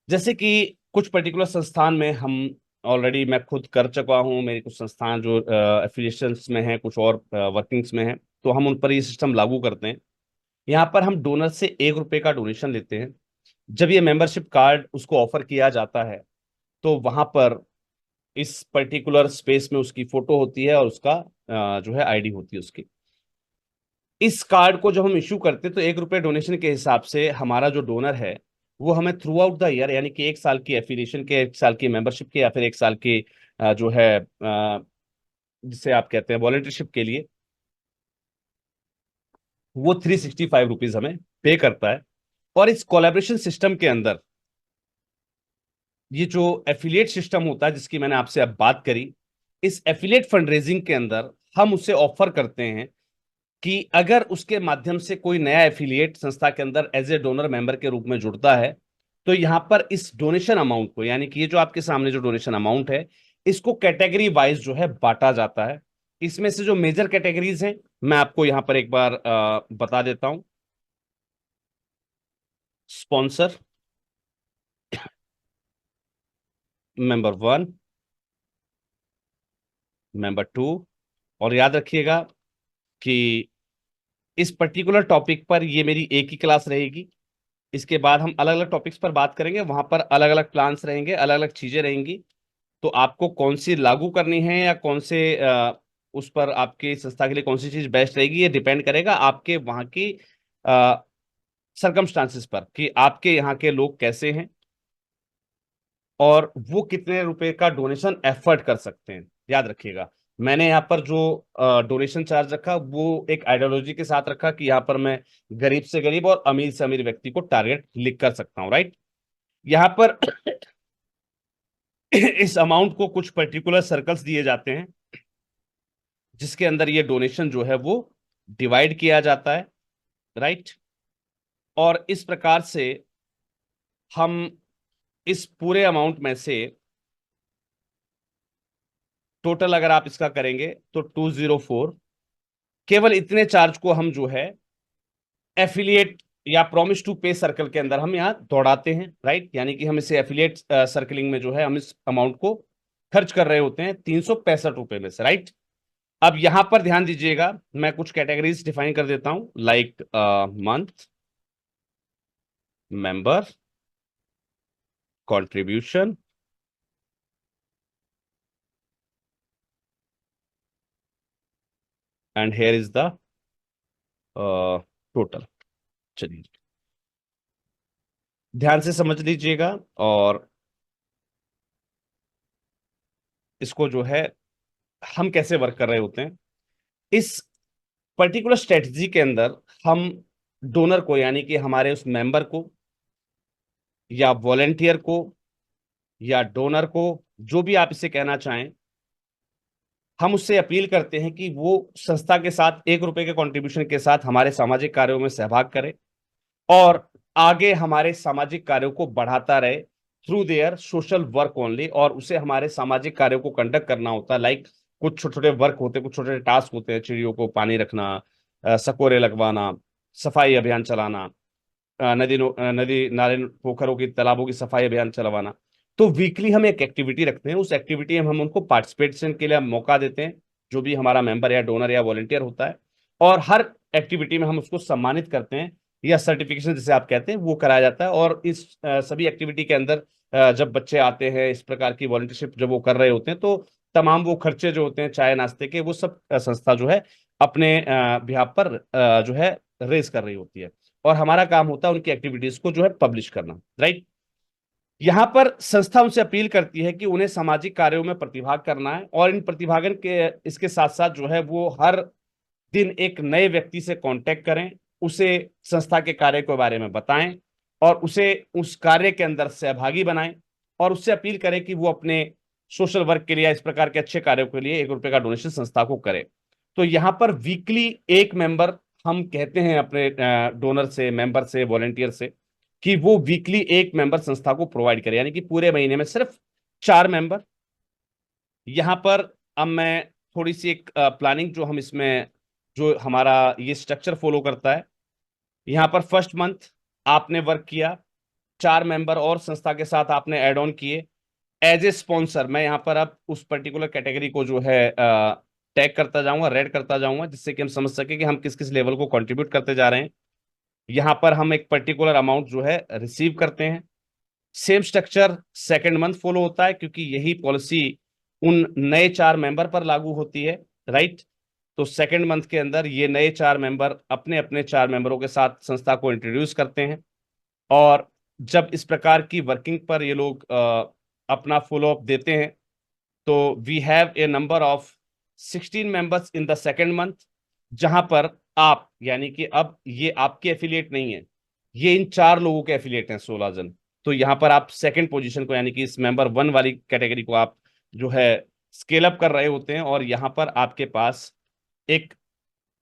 जैसे कि कुछ पर्टिकुलर संस्थान में हम ऑलरेडी, मैं खुद कर चुका हूँ, मेरे कुछ संस्थान जो एफिलिएशंस में हैं, कुछ और वर्किंग्स में हैं, तो हम उन पर ये सिस्टम लागू करते हैं। यहाँ पर हम डोनर से 1 रुपए का डोनेशन लेते हैं। जब ये मेंबरशिप कार्ड उसको ऑफर किया जाता है, तो वहां पर इस पर्टिकुलर स्पेस में उसकी फोटो होती है, और उसका जो है आईडी होती है उसकी। इस कार्ड को जब हम इशू करते हैं, तो 1 रुपए डोनेशन के हिसाब से हमारा जो डोनर है, वो हमें थ्रू आउट द ईयर, यानी कि 1 साल की एफिलिएशन के, 1 साल की मेंबरशिप के, या फिर 1 साल की जो है जिसे आप कहते हैं वॉलंटियरशिप के लिए, वो 365 रुपीज हमें पे करता है। और इस कोलैबोरेशन सिस्टम के अंदर, ये जो एफिलिएट सिस्टम होता है जिसकी मैंने आपसे अब बात करी, इस एफिलिएट फंड रेजिंग के अंदर हम उसे ऑफर करते हैं कि अगर उसके माध्यम से कोई नया एफिलिएट संस्था के अंदर एज ए डोनर मेंबर के रूप में जुड़ता है, तो यहां पर इस डोनेशन अमाउंट को, यानी कि ये जो आपके सामने जो डोनेशन अमाउंट है, इसको कैटेगरी वाइज जो है बांटा जाता है। इसमें से जो मेजर कैटेगरीज हैं, मैं आपको यहां पर एक बार बता देता हूं। स्पॉन्सर, मेंबर 1, मेंबर 2, और याद रखिएगा कि इस पर्टिकुलर टॉपिक पर ये मेरी एक ही क्लास रहेगी। इसके बाद हम अलग अलग टॉपिक्स पर बात करेंगे, वहां पर अलग अलग प्लान्स रहेंगे, अलग अलग चीजें रहेंगी। तो आपको कौन सी लागू करनी है, या कौन से उस पर आपकी संस्था के लिए कौन सी चीज बेस्ट रहेगी, ये डिपेंड करेगा आपके वहां की सरकमस्टांसिस पर, कि आपके यहाँ के लोग कैसे हैं, और वो कितने रुपए का डोनेशन एफर्ट कर सकते हैं। याद रखिएगा, मैंने यहाँ पर जो डोनेशन चार्ज रखा, वो एक आइडियोलॉजी के साथ रखा कि यहाँ पर मैं गरीब से गरीब और अमीर से अमीर व्यक्ति को टारगेट लिख कर सकता हूँ, राइट। यहाँ पर इस अमाउंट को कुछ पर्टिकुलर सर्कल्स दिए जाते हैं, जिसके अंदर ये डोनेशन जो है वो डिवाइड किया जाता है, राइट। और इस प्रकार से हम इस पूरे अमाउंट में से टोटल अगर आप इसका करेंगे, तो 204, केवल इतने चार्ज को हम जो है एफिलिएट या प्रॉमिस टू पे सर्कल के अंदर हम यहाँ दौड़ाते हैं, राइट। यानी कि हम इसे एफिलिएट सर्कलिंग में जो है हम इस अमाउंट को खर्च कर रहे होते हैं 365 रुपए में से, राइट। अब यहां पर ध्यान दीजिएगा, मैं कुछ कैटेगरीज डिफाइन कर देता हूं, like month, member, contribution, and here is the total. चलिए, ध्यान से समझ लीजिएगा, और इसको जो है हम कैसे वर्क कर रहे होते हैं। इस पर्टिकुलर स्ट्रेटजी के अंदर हम डोनर को, यानी कि हमारे उस मेंबर को, या वॉलेंटियर को, या डोनर को, जो भी आप इसे कहना चाहें, हम उससे अपील करते हैं कि वो संस्था के साथ 1 रुपए के कंट्रीब्यूशन के साथ हमारे सामाजिक कार्यों में सहभाग करे, और आगे हमारे सामाजिक कार्यों को बढ़ाता रहे through their social work only. और उसे हमारे सामाजिक कार्यों को कंडक्ट करना होता है, लाइक कुछ छोटे छोटे वर्क होते हैं, कुछ छोटे छोटे टास्क होते हैं, चिड़ियों को पानी रखना, सकोरे लगवाना, सफाई अभियान चलाना, नदी नाले पोखरों की तालाबों की सफाई अभियान चलवाना। तो वीकली हम एक एक्टिविटी रखते हैं, उस एक्टिविटी में हम उनको पार्टिसिपेशन के लिए मौका देते हैं, जो भी हमारा मेंबर या डोनर या वॉलंटियर होता है। और हर एक्टिविटी में हम उसको सम्मानित करते हैं, या सर्टिफिकेशन जिसे आप कहते हैं वो कराया जाता है। और इस सभी एक्टिविटी के अंदर जब बच्चे आते हैं, इस प्रकार की वॉलंटियरशिप जब वो कर रहे होते हैं, तो तमाम वो खर्चे जो होते हैं चाय नाश्ते के, वो सब संस्था जो है अपने बिहाफ पर जो है रेज कर रही होती है। और हमारा काम होता है उनकी एक्टिविटीज को जो है पब्लिश करना, राइट। यहाँ पर संस्था उनसे अपील करती है कि उन्हें सामाजिक कार्यों में प्रतिभाग करना है, और इन प्रतिभागन के इसके साथ साथ जो है वो हर दिन एक नए व्यक्ति से कांटेक्ट करें, उसे संस्था के कार्य के बारे में बताएं, और उसे उस कार्य के अंदर सहभागी बनाएं, और उससे अपील करें कि वो अपने सोशल वर्क के लिए या इस प्रकार के अच्छे कार्यों के लिए 1 रुपए का डोनेशन संस्था को करे। तो यहाँ पर वीकली एक मेंबर, हम कहते हैं अपने डोनर से, मेंबर से, वॉलेंटियर से, कि वो वीकली एक मेंबर संस्था को प्रोवाइड करे, यानी कि पूरे महीने में सिर्फ 4 मेंबर। यहाँ पर अब मैं थोड़ी सी एक प्लानिंग जो हम इसमें, जो हमारा ये स्ट्रक्चर फॉलो करता है। यहाँ पर फर्स्ट मंथ आपने वर्क किया, 4 मेंबर और संस्था के साथ आपने एड ऑन किए। एज ए स्पॉन्सर मैं यहाँ पर अब उस पर्टिकुलर कैटेगरी को जो है टैग करता जाऊंगा, रेड करता जाऊंगा, जिससे कि हम समझ सके कि हम किस किस लेवल को कंट्रीब्यूट करते जा रहे हैं। यहाँ पर हम एक पर्टिकुलर अमाउंट जो है रिसीव करते हैं। Same structure second month follow होता है, क्योंकि यही पॉलिसी उन नए 4 मेंबर पर लागू होती है, राइट। तो सेकंड मंथ के अंदर ये नए 4 मेंबर अपने अपने 4 मेंबरों के साथ संस्था को इंट्रोड्यूस करते हैं। और जब इस प्रकार की वर्किंग पर ये लोग अपना फॉलो अप देते हैं, तो we have a number of 16 members in the second month, जहां पर आप, यानी कि अब ये आपके एफिलिएट नहीं है, ये इन 4 लोगों के एफिलिएट हैं, 16 जन। तो यहां पर आप सेकंड पोजीशन को, यानी कि इस मेंबर 1 वाली कैटेगरी को आप जो है स्केल अप कर रहे होते हैं, और यहां पर आपके पास एक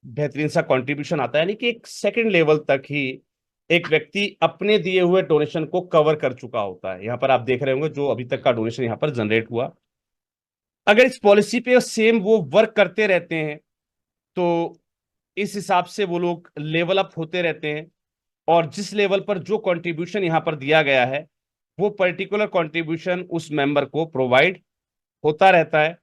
बेहतरीन सा कंट्रीब्यूशन आता है, यानी कि एक सेकंड लेवल तक ही एक व्यक्ति अपने दिए हुए डोनेशन को कवर कर चुका होता है। यहां पर आप देख रहे होंगे जो अभी तक का डोनेशन यहां पर जनरेट हुआ। अगर इस पॉलिसी पे सेम वो वर्क करते रहते हैं, तो इस हिसाब से वो लोग लेवल अप होते रहते हैं, और जिस लेवल पर जो कंट्रीब्यूशन यहां पर दिया गया है, वो पर्टिकुलर कंट्रीब्यूशन उस मेंबर को प्रोवाइड होता रहता है।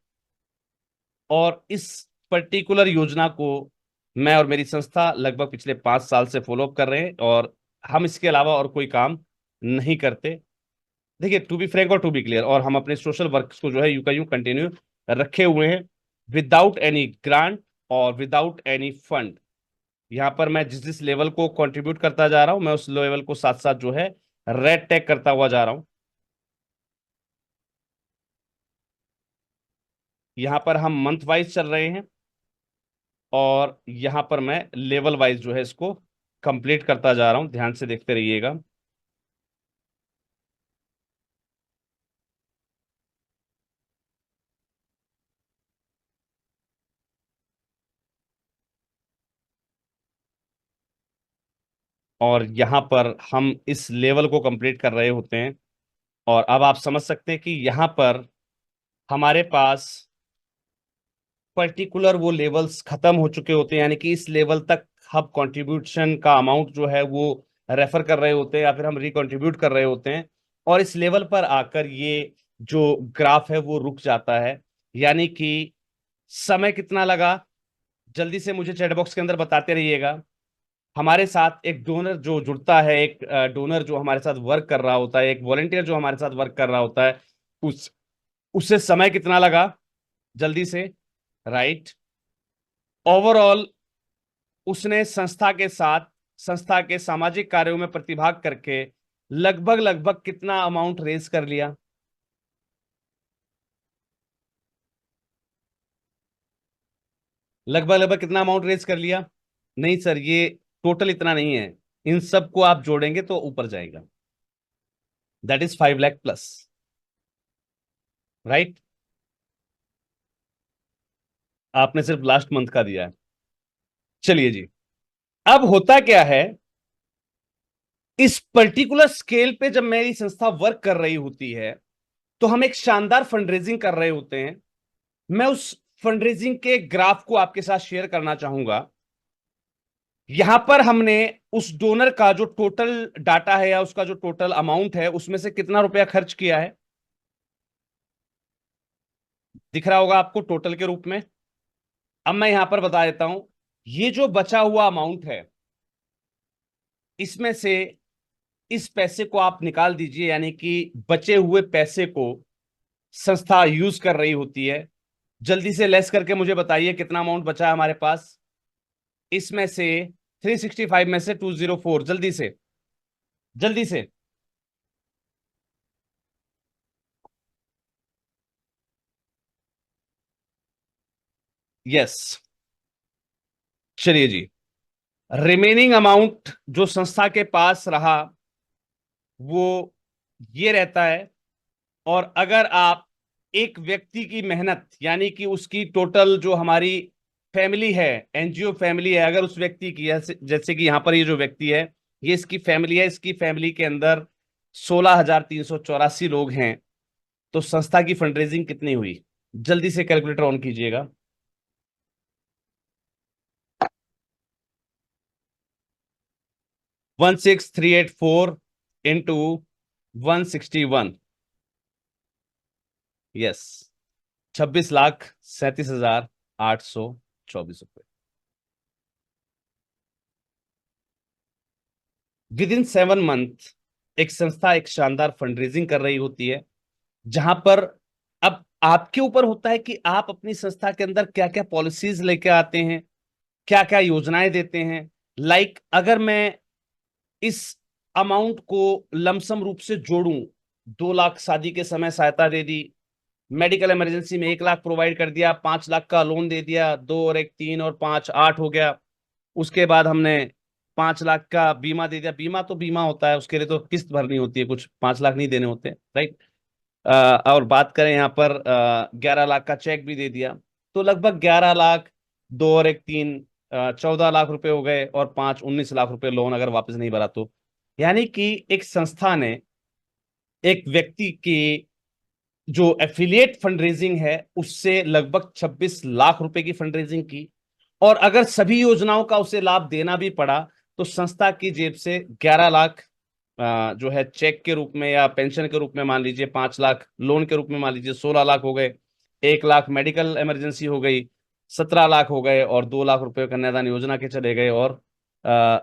और इस पर्टिकुलर योजना को मैं और मेरी संस्था लगभग पिछले 5 साल से फॉलो अप कर रहे हैं, और हम इसके अलावा और कोई काम नहीं करते। देखिए, टू बी फ्रैंक और टू बी क्लियर, और हम अपने सोशल वर्क को जो है यूं का यूं कंटिन्यू रखे हुए हैं, विदाउट एनी ग्रांट और विदाउट एनी फंड। यहाँ पर मैं जिस जिस लेवल को कंट्रीब्यूट करता जा रहा हूं, मैं उस लेवल को साथ साथ जो है रेड टैग करता हुआ जा रहा हूं। यहाँ पर हम मंथ वाइज चल रहे हैं, और यहाँ पर मैं लेवल वाइज जो है इसको कंप्लीट करता जा रहा हूं, ध्यान से देखते रहिएगा। और यहाँ पर हम इस लेवल को कंप्लीट कर रहे होते हैं, और अब आप समझ सकते हैं कि यहाँ पर हमारे पास पर्टिकुलर वो लेवल्स खत्म हो चुके होते हैं, यानी कि इस लेवल तक हम कंट्रीब्यूशन का अमाउंट जो है वो रेफर कर रहे होते हैं, या फिर हम रिकंट्रीब्यूट कर रहे होते हैं। और इस लेवल पर आकर ये जो ग्राफ है वो रुक जाता है, यानी कि समय कितना लगा, जल्दी से मुझे चैट बॉक्स के अंदर बताते रहिएगा। हमारे साथ एक डोनर जो जुड़ता है, एक डोनर जो हमारे साथ वर्क कर रहा होता है, एक वॉलंटियर जो हमारे साथ वर्क कर रहा होता है, उस उससे समय कितना लगा, जल्दी से, राइट। ओवरऑल उसने संस्था के साथ, संस्था के सामाजिक कार्यों में प्रतिभाग करके लगभग लगभग कितना अमाउंट रेज कर लिया? लगभग लगभग कितना अमाउंट रेज कर लिया? नहीं सर, ये टोटल इतना नहीं है, इन सबको आप जोड़ेंगे तो ऊपर जाएगा, that is 5 lakh plus, right. आपने सिर्फ लास्ट मंथ का दिया है। चलिए जी, अब होता क्या है, इस पर्टिकुलर स्केल पे जब मेरी संस्था वर्क कर रही होती है, तो हम एक शानदार फंडरेजिंग कर रहे होते हैं। मैं उस फंडरेजिंग के ग्राफ को आपके साथ शेयर करना चाहूंगा। यहां पर हमने उस डोनर का जो टोटल डाटा है या उसका जो टोटल अमाउंट है उसमें से कितना रुपया खर्च किया है, दिख रहा होगा आपको टोटल के रूप में। अब मैं यहां पर बता देता हूं, ये जो बचा हुआ अमाउंट है इसमें से इस पैसे को आप निकाल दीजिए, यानी कि बचे हुए पैसे को संस्था यूज कर रही होती है। जल्दी से लेस करके मुझे बताइए कितना अमाउंट बचा है हमारे पास इसमें से। 365 में से 204, जल्दी से, जल्दी से। यस, चलिए जी। रिमेनिंग अमाउंट जो संस्था के पास रहा वो ये रहता है। और अगर आप एक व्यक्ति की मेहनत, यानी कि उसकी टोटल जो हमारी फैमिली है, एनजीओ फैमिली है, अगर उस व्यक्ति की, जैसे कि यहां पर ये जो व्यक्ति है ये इसकी फैमिली है, इसकी फैमिली के अंदर 16,384 लोग हैं, तो संस्था की फंडरेजिंग कितनी हुई, जल्दी से कैलकुलेटर ऑन कीजिएगा। 16384 इंटू 161। यस, 26,37,824 रुपए। विद इन 7 मंथ एक संस्था एक शानदार फंडरेजिंग कर रही होती है, जहां पर अब आपके ऊपर होता है कि आप अपनी संस्था के अंदर क्या क्या पॉलिसीज लेके आते हैं, क्या क्या योजनाएं देते हैं। लाइक अगर मैं इस अमाउंट को लमसम रूप से जोड़ूं, 2 लाख शादी के समय सहायता दे दी, मेडिकल इमरजेंसी में 1 लाख प्रोवाइड कर दिया, 5 लाख का लोन दे दिया, 2 और 1 3 और 5 8 हो गया। उसके बाद हमने 5 लाख का बीमा दे दिया, बीमा तो बीमा होता है, उसके लिए तो किस्त भरनी होती है, कुछ 5 लाख नहीं देने होते, राइट। और बात करें यहाँ पर 11 लाख का चेक भी दे दिया, तो लगभग 11 लाख, 2 और 1 3, 14 लाख रुपए हो गए, और 5 19 लाख रुपए लोन अगर वापस नहीं भरा तो। यानी कि एक संस्था ने एक व्यक्ति की जो एफिलिएट फंडरेजिंग है उससे लगभग 26 लाख रुपए की फंडरेजिंग की। और अगर सभी योजनाओं का उसे लाभ देना भी पड़ा तो संस्था की जेब से 11 लाख जो है चेक के रूप में या पेंशन के रूप में मान लीजिए, 5 लाख लोन के रूप में मान लीजिए, 16 लाख हो गए, 1 लाख मेडिकल इमरजेंसी हो गई, 17 लाख हो गए, और 2 लाख रुपए कन्यादान योजना के चले गए, और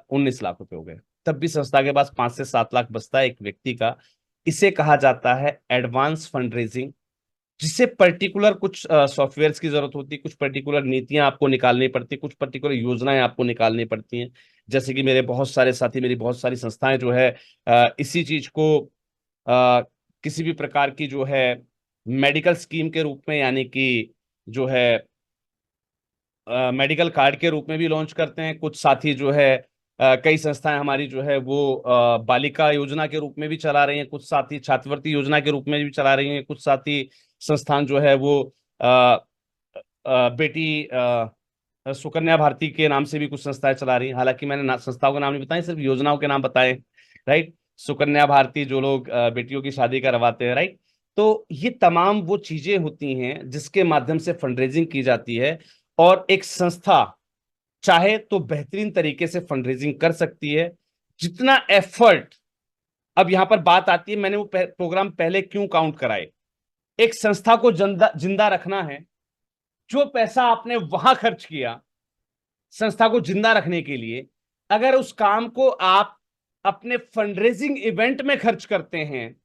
19 लाख रुपए हो गए। तब भी संस्था के पास 5 से 7 लाख बचता है एक व्यक्ति का। इसे कहा जाता है एडवांस फंड रेजिंग, जिससे पर्टिकुलर कुछ सॉफ्टवेयर्स की जरूरत होती है, कुछ पर्टिकुलर नीतियां आपको निकालनी पड़ती है, कुछ पर्टिकुलर योजनाएं आपको निकालनी पड़ती हैं। जैसे कि मेरे बहुत सारे साथी, मेरी बहुत सारी संस्थाएं जो है इसी चीज को किसी भी प्रकार की जो है मेडिकल स्कीम के रूप में, यानी कि जो है मेडिकल कार्ड के रूप में भी लॉन्च करते हैं। कुछ साथी जो है कई संस्थाएं हमारी जो है वो बालिका योजना के रूप में भी चला रही हैं, कुछ साथी छात्रवृत्ति योजना के रूप में भी चला रही हैं, कुछ साथी संस्थान जो है वो बेटी सुकन्या भारती के नाम से भी कुछ संस्थाएं चला रही हैं। हालांकि मैंने संस्थाओं के नाम नहीं बताए, सिर्फ योजनाओं के नाम बताए, राइट। सुकन्या भारती जो लोग बेटियों की शादी करवाते हैं, राइट। तो ये तमाम वो चीजें होती हैं जिसके माध्यम से फंडरेजिंग की जाती है। और एक संस्था चाहे तो बेहतरीन तरीके से फंडरेजिंग कर सकती है, जितना एफर्ट। अब यहां पर बात आती है, मैंने वो प्रोग्राम पहले क्यों काउंट कराए। एक संस्था को जिंदा जिंदा रखना है, जो पैसा आपने वहां खर्च किया संस्था को जिंदा रखने के लिए, अगर उस काम को आप अपने फंडरेजिंग इवेंट में खर्च करते हैं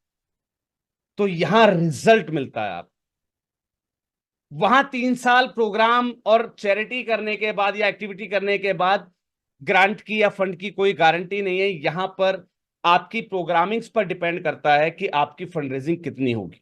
तो यहां रिजल्ट मिलता है। आप वहां 3 साल प्रोग्राम और चैरिटी करने के बाद या एक्टिविटी करने के बाद ग्रांट की या फंड की कोई गारंटी नहीं है। यहां पर आपकी प्रोग्रामिंग्स पर डिपेंड करता है कि आपकी फंडरेजिंग कितनी होगी।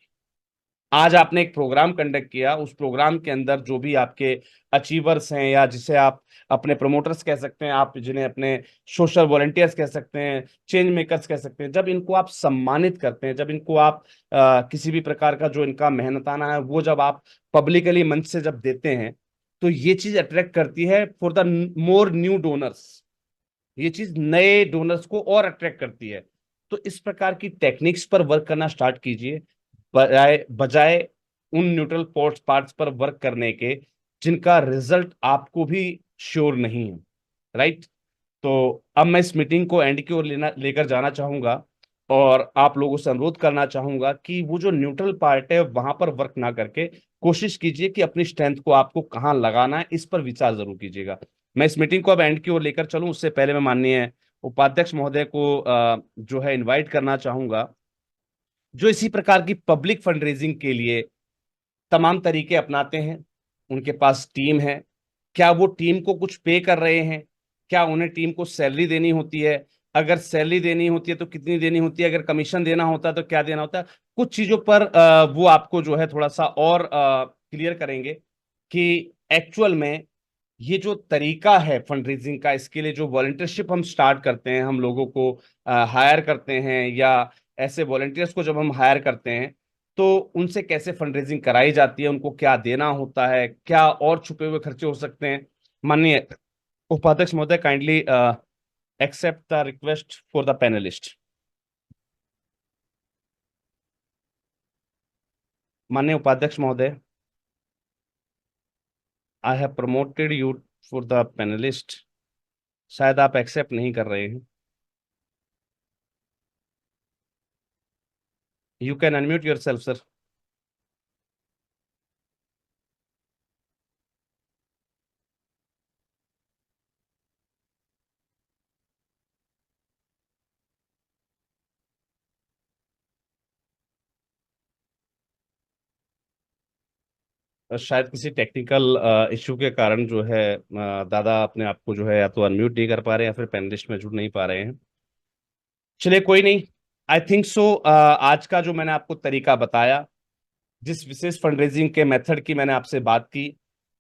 आज आपने एक प्रोग्राम कंडक्ट किया, उस प्रोग्राम के अंदर जो भी आपके अचीवर्स हैं, या जिसे आप अपने प्रमोटर्स कह सकते हैं, आप जिन्हें अपने सोशल वॉलंटियर्स कह सकते हैं, चेंज मेकर्स कह सकते हैं, जब इनको आप सम्मानित करते हैं, जब इनको आप किसी भी प्रकार का जो इनका मेहनताना है वो जब आप पब्लिकली मंच से जब देते हैं, तो ये चीज अट्रैक्ट करती है for the more new donors. ये चीज नए डोनर्स को और अट्रैक्ट करती है। तो इस प्रकार की टेक्निक्स पर वर्क करना स्टार्ट कीजिए, बजाय बजाय उन न्यूट्रल पोर्ट्स पार्ट्स पर वर्क करने के जिनका रिजल्ट आपको भी श्योर नहीं है, राइट। तो अब मैं इस मीटिंग को एंड की ओर लेकर जाना चाहूंगा और आप लोगों से अनुरोध करना चाहूंगा कि वो जो न्यूट्रल पार्ट है वहां पर वर्क ना करके कोशिश कीजिए कि अपनी स्ट्रेंथ को आपको कहाँ लगाना है, इस पर विचार जरूर कीजिएगा। मैं इस मीटिंग को अब एंड की ओर लेकर चलूं उससे पहले मैं माननीय उपाध्यक्ष महोदय को जो है इनवाइट करना चाहूंगा, जो इसी प्रकार की पब्लिक फंड रेजिंग के लिए तमाम तरीके अपनाते हैं। उनके पास टीम है। क्या वो टीम को कुछ पे कर रहे हैं? क्या उन्हें टीम को सैलरी देनी होती है? अगर सैलरी देनी होती है तो कितनी देनी होती है? अगर कमीशन देना होता है तो क्या देना होता है? कुछ चीजों पर वो आपको जो है थोड़ा सा और क्लियर करेंगे कि एक्चुअल में ये जो तरीका है फंड रेजिंग का, इसके लिए जो वॉलंटियरशिप हम स्टार्ट करते हैं, हम लोगों को हायर करते हैं, या ऐसे वॉलंटियर्स को जब हम हायर करते हैं तो उनसे कैसे फंड रेजिंग कराई जाती है, उनको क्या देना होता है, क्या और छुपे हुए खर्चे हो सकते हैं। माननीय उपाध्यक्ष महोदय, kindly accept the request for the panelist. माननीय उपाध्यक्ष महोदय, I have promoted you for the panelist. शायद आप एक्सेप्ट नहीं कर रहे हैं। You can unmute your self sir. शायद किसी टेक्निकल इश्यू के कारण जो है दादा अपने आप को जो है या तो अनम्यूट नहीं कर पा रहे हैं या फिर पैनलिस्ट में जुड़ नहीं पा रहे हैं। चलिए कोई नहीं। आई थिंक सो आज का जो मैंने आपको तरीका बताया, जिस विशेष फंडरेजिंग के मेथड की मैंने आपसे बात की,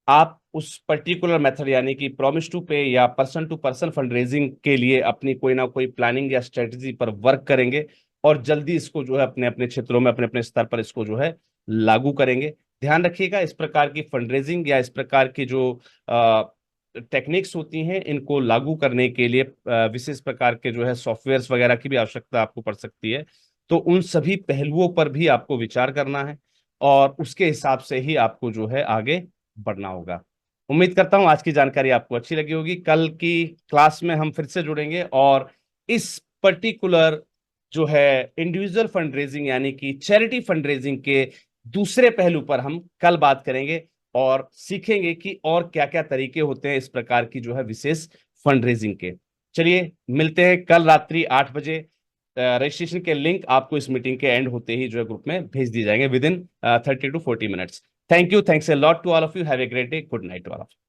आप उस पर्टिकुलर मेथड यानी कि प्रॉमिस टू पे या पर्सन टू पर्सन फंडरेजिंग के लिए अपनी कोई ना कोई प्लानिंग या स्ट्रेटजी पर वर्क करेंगे और जल्दी इसको जो है अपने अपने क्षेत्रों में अपने अपने स्तर पर इसको जो है लागू करेंगे। ध्यान रखिएगा, इस प्रकार की फंडरेजिंग या इस प्रकार की जो टेक्निक्स होती हैं, इनको लागू करने के लिए विशेष प्रकार के जो है सॉफ्टवेयर्स वगैरह की भी आवश्यकता आपको पड़ सकती है। तो उन सभी पहलुओं पर भी आपको विचार करना है और उसके हिसाब से ही आपको जो है आगे बढ़ना होगा। उम्मीद करता हूं आज की जानकारी आपको अच्छी लगी होगी। कल की क्लास में हम फिर से जुड़ेंगे और इस पर्टिकुलर जो है इंडिविजुअल फंड रेजिंग यानी कि चैरिटी फंड रेजिंग के दूसरे पहलू पर हम कल बात करेंगे और सीखेंगे कि और क्या क्या तरीके होते हैं इस प्रकार की जो है विशेष फंड रेजिंग के। चलिए मिलते हैं कल रात्रि 8 बजे। रजिस्ट्रेशन के लिंक आपको इस मीटिंग के एंड होते ही जो है ग्रुप में भेज दिए जाएंगे within 30 to 40 minutes. Thank you, thanks a lot to all of you, have a great day, good night all of you.